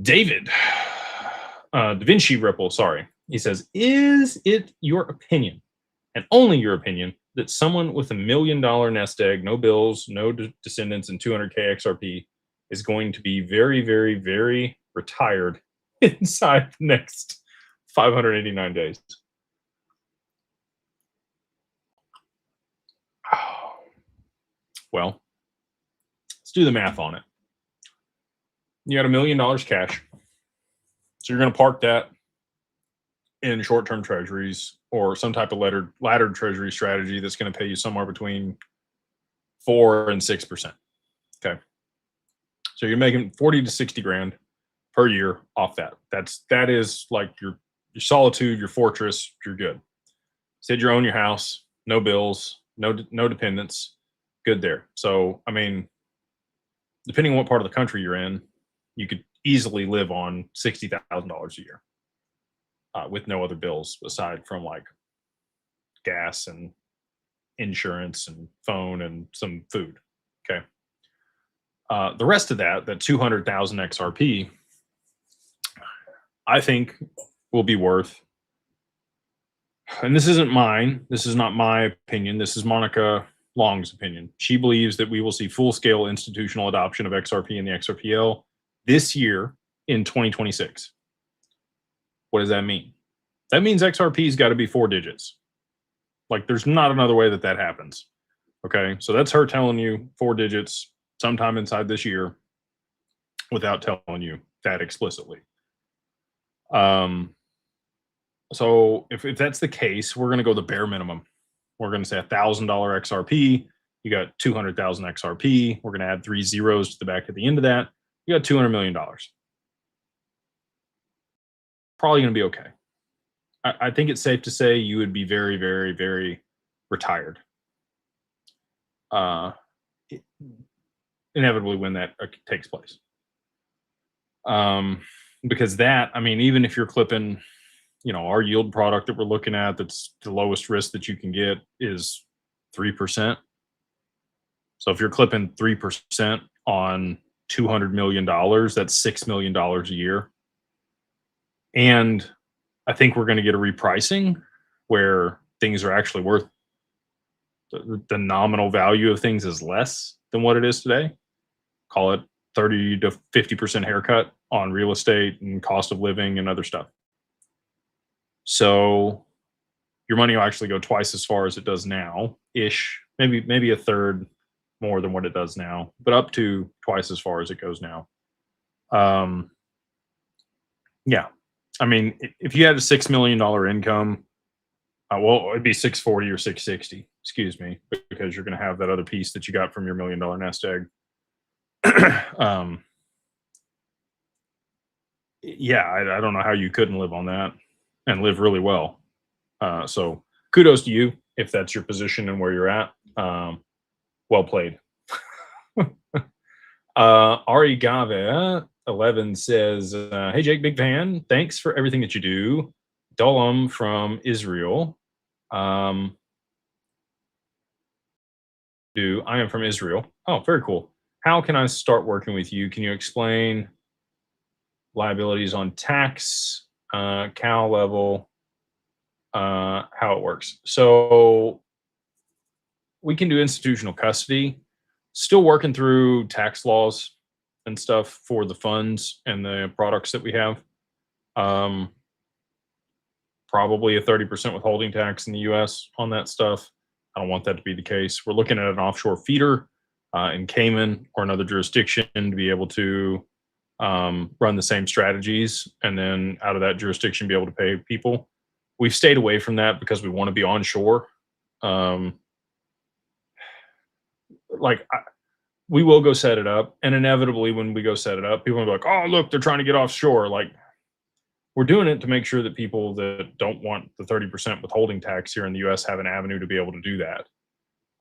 David, Da Vinci Ripple, sorry. He says, is it your opinion, and only your opinion, that someone with $1 million nest egg, no bills, no descendants, and 200K XRP is going to be very, very, very retired inside the next 589 days? Well, let's do the math on it. You got $1 million cash. So you're going to park that in short-term treasuries or some type of laddered treasury strategy that's going to pay you somewhere between 4 and 6%. Okay. So you're making 40 to 60 grand per year off that. That is like your solitude, your fortress. You're good. Said you own your house, no bills, no dependents. Good there. So, I mean, depending on what part of the country you're in, you could easily live on $60,000 a year with no other bills aside from like gas and insurance and phone and some food. Okay. The rest of that 200,000 XRP, I think will be worth, and this isn't mine, this is not my opinion, this is Monica Long's opinion. She believes that we will see full-scale institutional adoption of XRP and the XRPL this year in 2026. What does that mean? That means XRP's got to be 4 digits. Like, there's not another way that happens. Okay, so that's her telling you 4 digits sometime inside this year without telling you that explicitly. So if that's the case, we're going to go the bare minimum. We're going to say $1,000 XRP. You got 200,000 XRP. We're going to add 3 zeros to the back at the end of that. You got $200 million. Probably going to be okay. I think it's safe to say you would be very, very, very retired. Inevitably when that takes place. Because that, I mean, even if you're clipping, our yield product that we're looking at, that's the lowest risk that you can get is 3%. So if you're clipping 3% on $200 million, that's $6 million a year. And I think we're going to get a repricing where things are actually worth the nominal value of things is less than what it is today. Call it 30 to 50% haircut on real estate and cost of living and other stuff. So your money will actually go twice as far as it does now, ish, maybe a third more than what it does now, but up to twice as far as it goes now. Yeah, I mean, if you had a $6 million income, well, it'd be 640 or 660, excuse me, because you're going to have that other piece that you got from your $1 million nest egg. Yeah, I don't know how you couldn't live on that and live really well. So kudos to you if that's your position and where you're at. Well played. Ari Gave 11 says, "Hey Jake, big fan. Thanks for everything that you do. Dolam from Israel. I am from Israel. Oh, very cool. How can I start working with you? Can you explain liabilities on tax, cow level, how it works?" So we can do institutional custody. Still working through tax laws and stuff for the funds and the products that we have. Probably a 30% withholding tax in the US on that stuff. I don't want that to be the case. We're looking at an offshore feeder in Cayman or another jurisdiction to be able to run the same strategies, and then out of that jurisdiction be able to pay people. We've stayed away from that because we want to be onshore. We will go set it up, and inevitably when we go set it up, people will be like, "Oh, look, they're trying to get offshore." Like, we're doing it to make sure that people that don't want the 30% withholding tax here in the US have an avenue to be able to do that.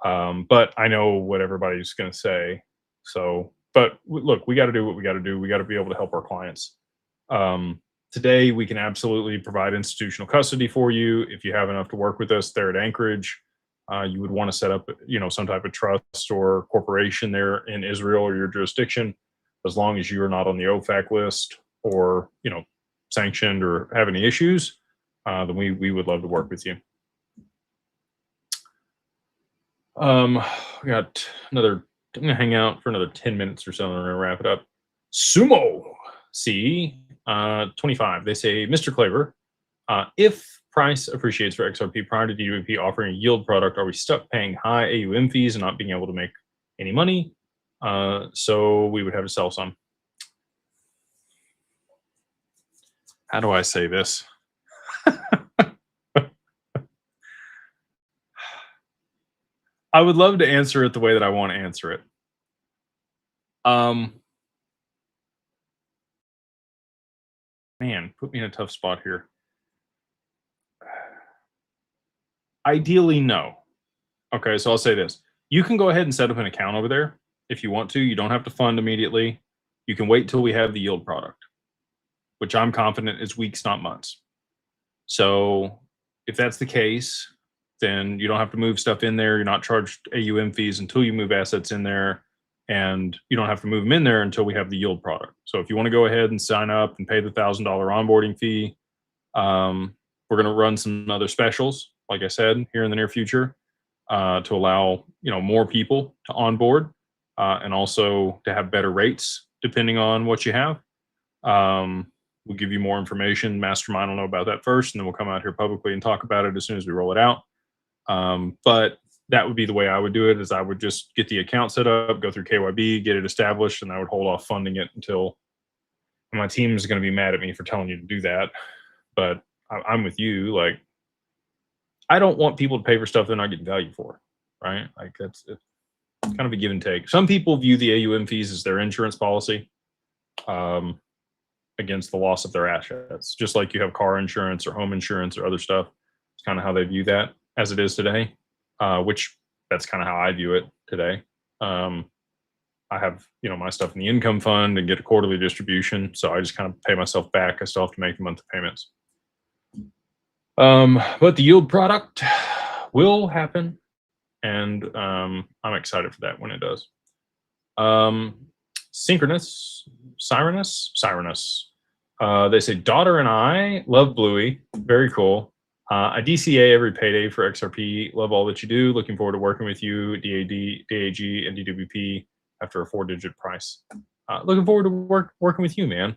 But I know what everybody's going to say. So, but look, we got to do what we got to do. We got to be able to help our clients. Today, we can absolutely provide institutional custody for you. If you have enough to work with us there at Anchorage, you would want to set up, some type of trust or corporation there in Israel or your jurisdiction, as long as you are not on the OFAC list or, sanctioned or have any issues, then we would love to work with you. We got another, I'm going to hang out for another 10 minutes or so, and I'm going to wrap it up. Sumo C 25. They say, Mr. Claver, if price appreciates for XRP prior to DWP offering a yield product, are we stuck paying high AUM fees and not being able to make any money? So we would have to sell some. How do I say this? I would love to answer it the way that I want to answer it. Man, put me in a tough spot here. Ideally, no. Okay, so I'll say this. You can go ahead and set up an account over there if you want to. You don't have to fund immediately. You can wait till we have the yield product, which I'm confident is weeks, not months. So if that's the case, then you don't have to move stuff in there. You're not charged AUM fees until you move assets in there, and you don't have to move them in there until we have the yield product. So if you want to go ahead and sign up and pay the $1,000 onboarding fee, we're going to run some other specials, like I said, here in the near future, to allow more people to onboard, and also to have better rates depending on what you have. We'll give you more information. Mastermind will know about that first, and then we'll come out here publicly and talk about it as soon as we roll it out. But that would be the way I would do it, is I would just get the account set up, go through KYB, get it established, and I would hold off funding it until my team is going to be mad at me for telling you to do that. But I'm with you. Like, I don't want people to pay for stuff they're not getting value for, right? Like, it's kind of a give and take. Some people view the AUM fees as their insurance policy against the loss of their assets, just like you have car insurance or home insurance or other stuff. It's kind of how they view that as it is today, which that's kind of how I view it today. I have, my stuff in the income fund and get a quarterly distribution. So I just kind of pay myself back. I still have to make the monthly payments. But the yield product will happen, and I'm excited for that when it does. Cyrus. They say, daughter and I love Bluey. Very cool. I DCA every payday for XRP. Love all that you do. Looking forward to working with you, DAD, DAG, and DWP after a 4-digit price. Looking forward to working with you, man.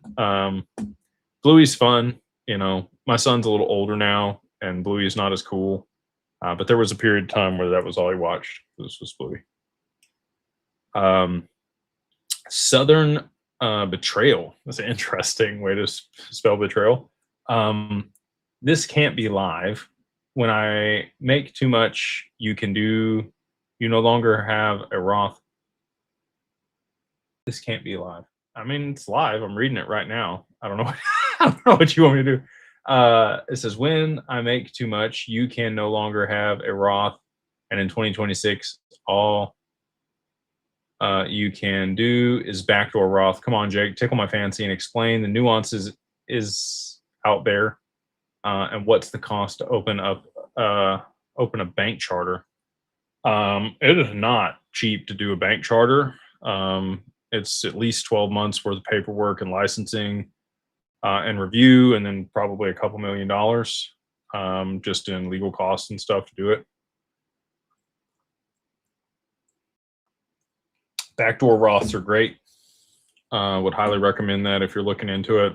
Bluey's fun. You know, my son's a little older now, and Bluey is not as cool. But there was a period of time where that was all he watched. This was Bluey. Southern Betrayal. That's an interesting way to spell betrayal. This can't be live. When I make too much, you no longer have a Roth. This can't be live. I mean, it's live. I'm reading it right now. I don't know. I don't know what you want me to do. It says, when I make too much, you can no longer have a Roth. And in 2026, all you can do is backdoor Roth. Come on, Jake, tickle my fancy and explain the nuances is out there. And what's the cost to open a bank charter? It is not cheap to do a bank charter. It's at least 12 months worth of paperwork and licensing and review, and then probably a couple $1 million just in legal costs and stuff to do it. Backdoor Roths are great. Would highly recommend that if you're looking into it.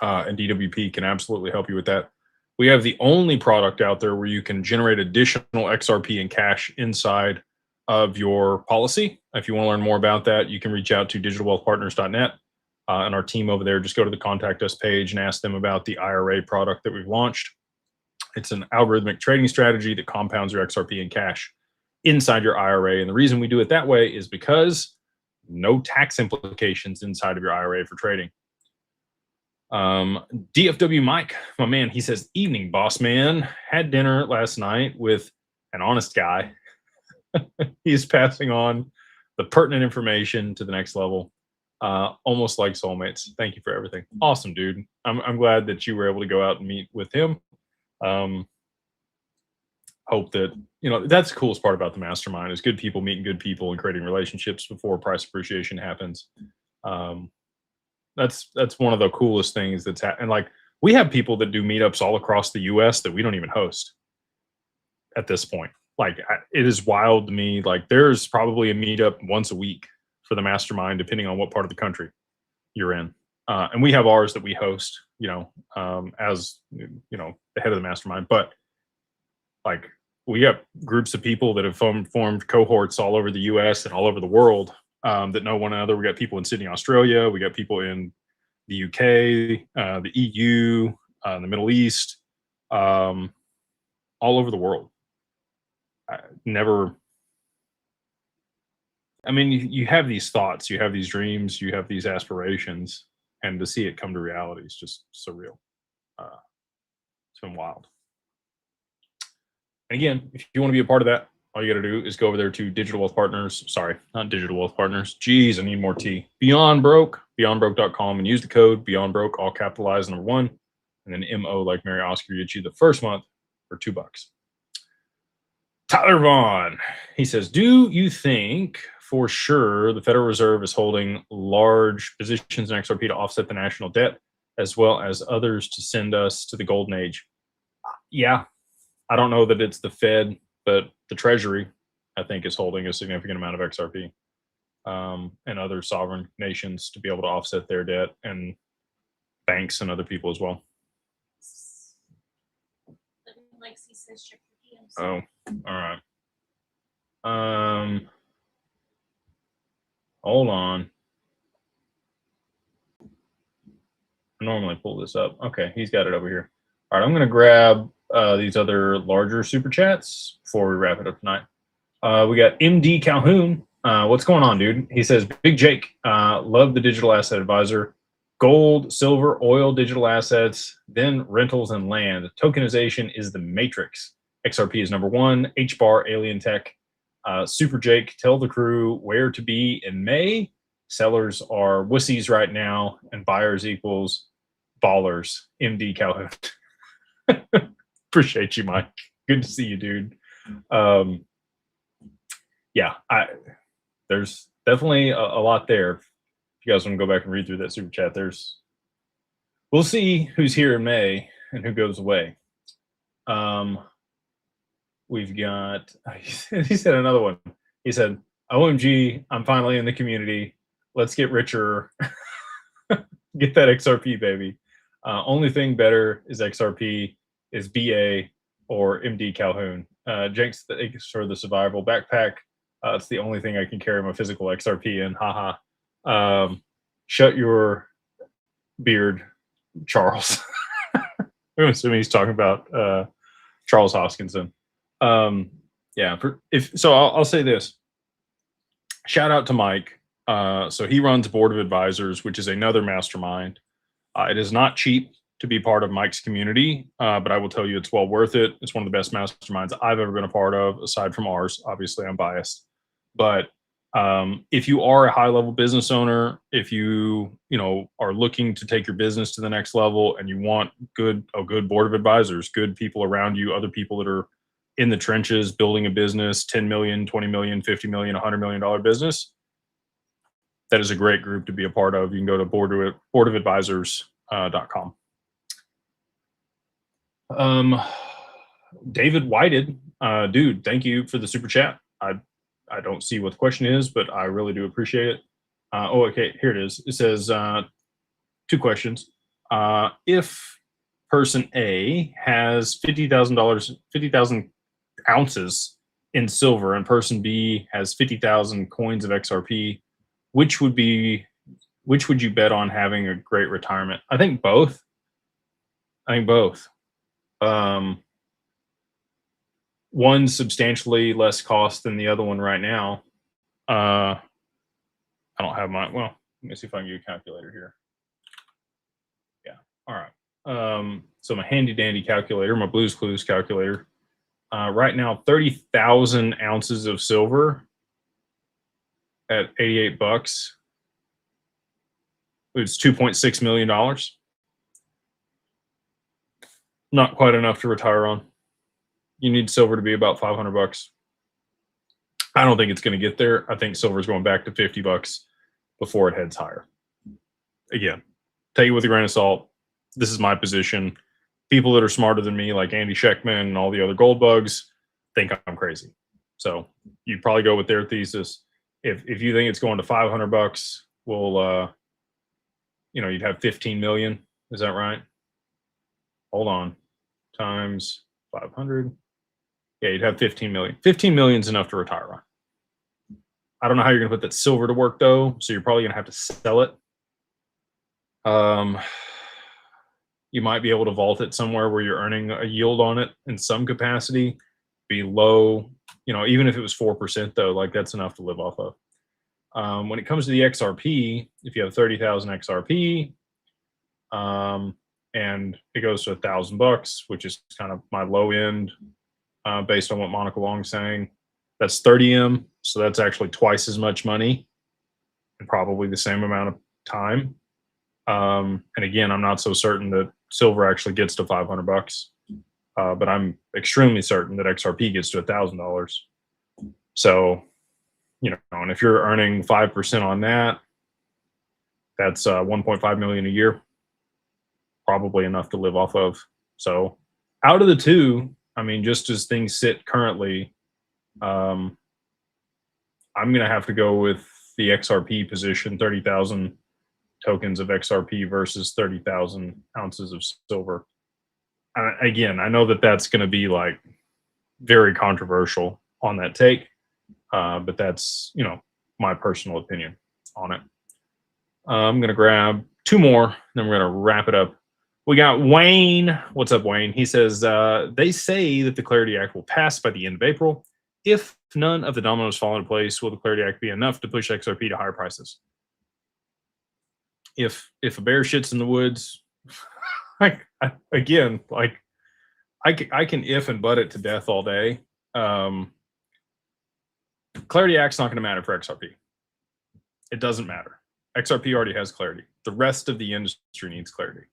And DWP can absolutely help you with that. We have the only product out there where you can generate additional XRP in cash inside of your policy. If you want to learn more about that, you can reach out to digitalwealthpartners.net and our team over there. Just go to the Contact Us page and ask them about the IRA product that we've launched. It's an algorithmic trading strategy that compounds your XRP in cash inside your IRA. And the reason we do it that way is because no tax implications inside of your IRA for trading. DFW Mike, my man, he says, evening, boss man. Had dinner last night with an honest guy. He's passing on the pertinent information to the next level. Almost like soulmates. Thank you for everything. Awesome, dude. I'm glad that you were able to go out and meet with him. Hope that, you know, that's the coolest part about the mastermind is good people meeting good people and creating relationships before price appreciation happens. That's one of the coolest things that's happened. Like, we have people that do meetups all across the US that we don't even host at this point. Like, it is wild to me. Like, there's probably a meetup once a week for the mastermind, depending on what part of the country you're in. And we have ours that we host, you know, as, you know, the head of the mastermind. But like, we have groups of people that have formed cohorts all over the US and all over the world that know one another. We got people in Sydney, Australia. We got people in the UK, the EU, the Middle East, all over the world. I mean, you have these thoughts, you have these dreams, you have these aspirations, and to see it come to reality is just surreal. It's been wild. And again, if you want to be a part of that, all you got to do is go over there to Digital Wealth Partners. Sorry, not Digital Wealth Partners. Geez, I need more tea. Beyond Broke, beyondbroke.com, and use the code Beyond Broke, all capitalized, number 1, and then MO like Mary Oscar, get you the first month for $2. Tyler Vaughn, he says, do you think for sure the Federal Reserve is holding large positions in XRP to offset the national debt, as well as others to send us to the golden age? Yeah, I don't know that it's the Fed, but the Treasury, I think, is holding a significant amount of XRP and other sovereign nations to be able to offset their debt, and banks and other people as well. Lexi says check your DMs. Oh, all right. Hold on. I normally pull this up. Okay, he's got it over here. All right, I'm going to grab these other larger super chats before we wrap it up tonight. We got MD Calhoun. What's going on, dude? He says, Big Jake, love the digital asset advisor. Gold, silver, oil, digital assets, then rentals and land. Tokenization is the matrix. XRP is number 1. HBAR, Alien Tech. Super Jake, tell the crew where to be in May. Sellers are wussies right now, and buyers equals ballers. MD Calhoun. Appreciate you, Mike. Good to see you, dude. Yeah, there's definitely a lot there. If you guys want to go back and read through that super chat, we'll see who's here in May and who goes away. We've got, he said another one. He said, OMG, I'm finally in the community. Let's get richer. Get that XRP, baby. Only thing better is XRP is BA or MD Calhoun. Jake's for the survival backpack. It's the only thing I can carry my physical XRP in. Haha. Shut your beard, Charles. I'm assuming he's talking about Charles Hoskinson. Yeah. I'll say this. Shout out to Mike. So he runs Board of Advisors, which is another mastermind. It is not cheap to be part of Mike's community, but I will tell you it's well worth it. It's one of the best masterminds I've ever been a part of, aside from ours. Obviously, I'm biased. But if you are a high-level business owner, if you are looking to take your business to the next level and you want a good board of advisors, good people around you, other people that are in the trenches building a business, 10 million, 20 million, 50 million, $100 million business, that is a great group to be a part of. You can go to boardofadvisors.com. David Whited, dude, thank you for the super chat. I don't see what the question is, but I really do appreciate it. Okay, here it is. It says 2 questions. If person A has $50,000 ounces in silver, and person B has 50,000 coins of XRP, which would you bet on having a great retirement? I think both. One's substantially less cost than the other one right now. I don't have my, well, let me see if I can get a calculator here. Yeah, all right. So my handy dandy calculator, my Blues Clues calculator, right now 30,000 ounces of silver at $88. It's $2.6 million. Not quite enough to retire on. You need silver to be about $500. I don't think it's going to get there. I think silver is going back to $50 before it heads higher. Again, take it with a grain of salt. This is my position. People that are smarter than me, like Andy Scheckman and all the other gold bugs, think I'm crazy. So you probably go with their thesis. If you think it's going to $500, we'll you'd have 15 million. Is that right? Hold on. Times 500. Yeah, you'd have 15 million. 15 million is enough to retire on. I don't know how you're going to put that silver to work, though, so you're probably going to have to sell it. You might be able to vault it somewhere where you're earning a yield on it in some capacity. Be low, even if it was 4%, though, like that's enough to live off of. When it comes to the XRP, if you have 30,000 XRP, and it goes to $1,000, which is kind of my low end, based on what Monica Long's saying, that's 30M. So that's actually twice as much money and probably the same amount of time. And again, I'm not so certain that silver actually gets to $500, but I'm extremely certain that XRP gets to $1,000. So, and if you're earning 5% on that, that's 1.5 million a year, probably enough to live off of. So out of the two, I mean, just as things sit currently, I'm going to have to go with the XRP position, 30,000 tokens of XRP versus 30,000 ounces of silver. Again, I know that that's going to be like very controversial on that take, but that's, my personal opinion on it. I'm going to grab 2 more, then we're going to wrap it up. We got Wayne. What's up, Wayne? He says, they say that the Clarity Act will pass by the end of April. If none of the dominoes fall into place, will the Clarity Act be enough to push XRP to higher prices? If a bear shits in the woods, I can if and but it to death all day. Clarity Act's not going to matter for XRP. It doesn't matter. XRP already has clarity. The rest of the industry needs clarity.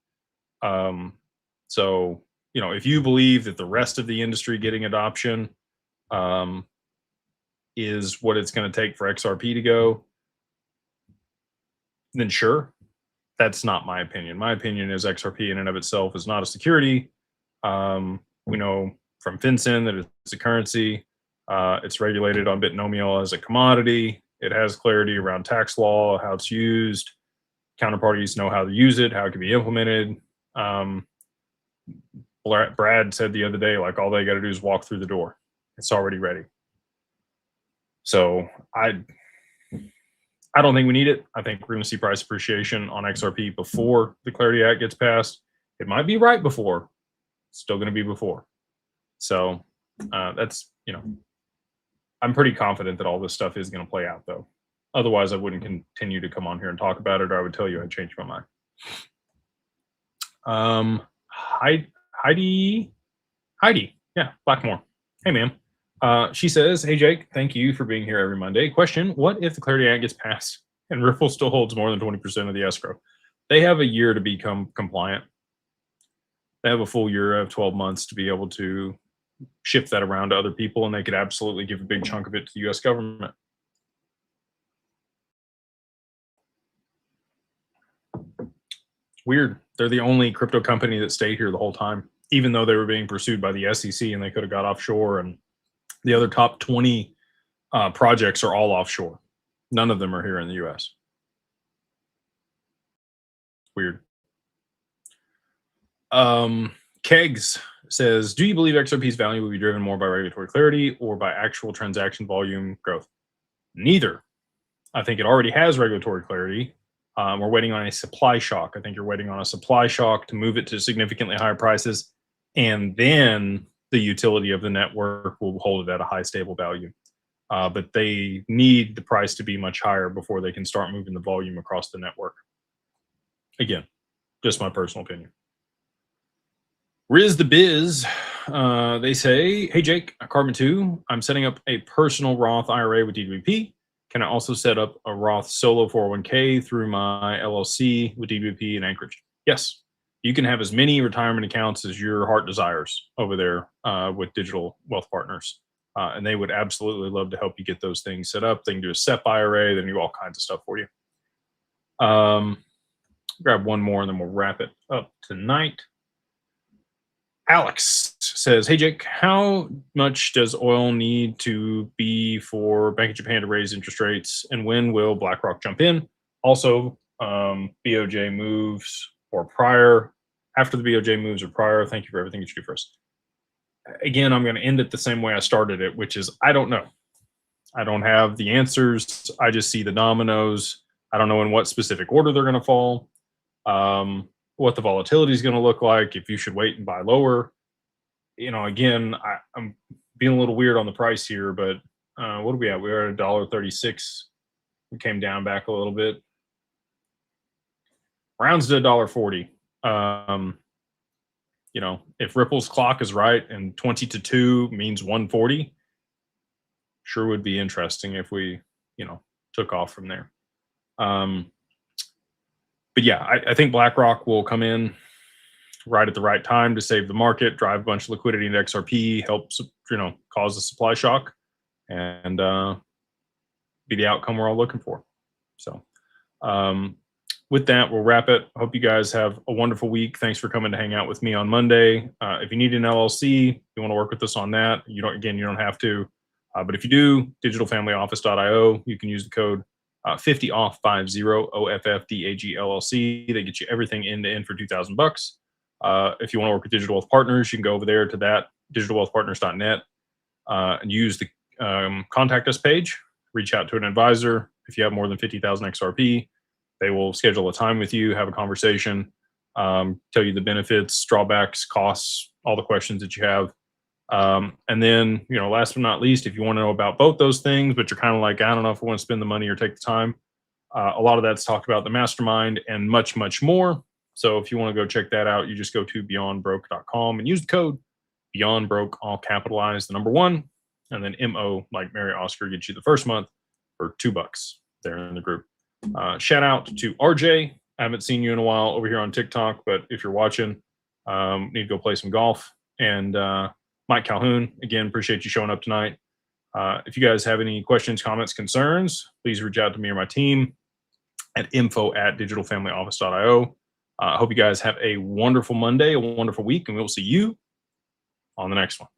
So, if you believe that the rest of the industry getting adoption is what it's going to take for XRP to go, then sure. That's not my opinion. My opinion is XRP in and of itself is not a security. We know from FinCEN that it's a currency. It's regulated on Bitnomial as a commodity. It has clarity around tax law, how it's used. Counterparties know how to use it, how it can be implemented. Brad said the other day, like, all they got to do is walk through the door. It's already ready. So I don't think we need it. I think we're going to see price appreciation on XRP before the Clarity Act gets passed. It might be right before. It's still going to be before. So that's, I'm pretty confident that all this stuff is going to play out, though. Otherwise, I wouldn't continue to come on here and talk about it, or I would tell you I'd change my mind. Heidi, yeah, Blackmore. Hey, ma'am. She says, hey, Jake, thank you for being here every Monday. Question, what if the Clarity Act gets passed and Ripple still holds more than 20% of the escrow? They have a year to become compliant. They have a full year of 12 months to be able to shift that around to other people, and they could absolutely give a big chunk of it to the U.S. government. Weird. They're the only crypto company that stayed here the whole time, even though they were being pursued by the SEC and they could have got offshore. And the other top 20 projects are all offshore. None of them are here in the U.S. Weird. Kegs says, do you believe XRP's value will be driven more by regulatory clarity or by actual transaction volume growth? Neither. I think it already has regulatory clarity. We're waiting on a supply shock. I think you're waiting on a supply shock to move it to significantly higher prices, and then the utility of the network will hold it at a high stable value. But they need the price to be much higher before they can start moving the volume across the network. Again, just my personal opinion. Riz the Biz, they say, hey Jake, Carbon 2, I'm setting up a personal Roth IRA with DWP. Can I also set up a Roth solo 401k through my LLC with DWP in Anchorage? Yes. You can have as many retirement accounts as your heart desires over there with Digital Wealth Partners. And they would absolutely love to help you get those things set up. They can do a SEP IRA, they can do all kinds of stuff for you. Grab one more and then we'll wrap it up tonight. Alex says, hey, Jake, how much does oil need to be for Bank of Japan to raise interest rates? And when will BlackRock jump in? Also, BOJ moves or prior, after the BOJ moves or prior. Thank you for everything that you do for us. Again, I'm going to end it the same way I started it, which is I don't know. I don't have the answers. I just see the dominoes. I don't know in what specific order they're going to fall. What the volatility is going to look like, if you should wait and buy lower. Again, I'm being a little weird on the price here, but what are we at? We're at $1.36. We came down back a little bit. Rounds to $1.40. If Ripple's clock is right and 20 to 2 means 140, sure would be interesting if we, took off from there. But yeah, I think BlackRock will come in right at the right time to save the market, drive a bunch of liquidity into XRP, help, cause a supply shock, and be the outcome we're all looking for. So with that, we'll wrap it. I hope you guys have a wonderful week. Thanks for coming to hang out with me on Monday. If you need an LLC, you want to work with us on that, you don't have to. But if you do, digitalfamilyoffice.io, you can use the code 50 off 50 OFFDAG LLC. They get you everything end to end for $2,000. If you want to work with Digital Wealth Partners, you can go over there to that digitalwealthpartners.net and use the contact us page. Reach out to an advisor. If you have more than 50,000 XRP, they will schedule a time with you, have a conversation, tell you the benefits, drawbacks, costs, all the questions that you have. And then, last but not least, if you want to know about both those things, but you're kind of like, I don't know if I want to spend the money or take the time, a lot of that's talked about the Mastermind and much, much more. So if you want to go check that out, you just go to beyondbroke.com and use the code beyondbroke, all capitalized, the number 1, and then MO, like Mary Oscar, gets you the first month for $2 there in the group. Shout out to RJ. I haven't seen you in a while over here on TikTok, but if you're watching, need to go play some golf. And Mike Calhoun, again, appreciate you showing up tonight. If you guys have any questions, comments, concerns, please reach out to me or my team at info@digitalfamilyoffice.io. I hope you guys have a wonderful Monday, a wonderful week, and we'll see you on the next one.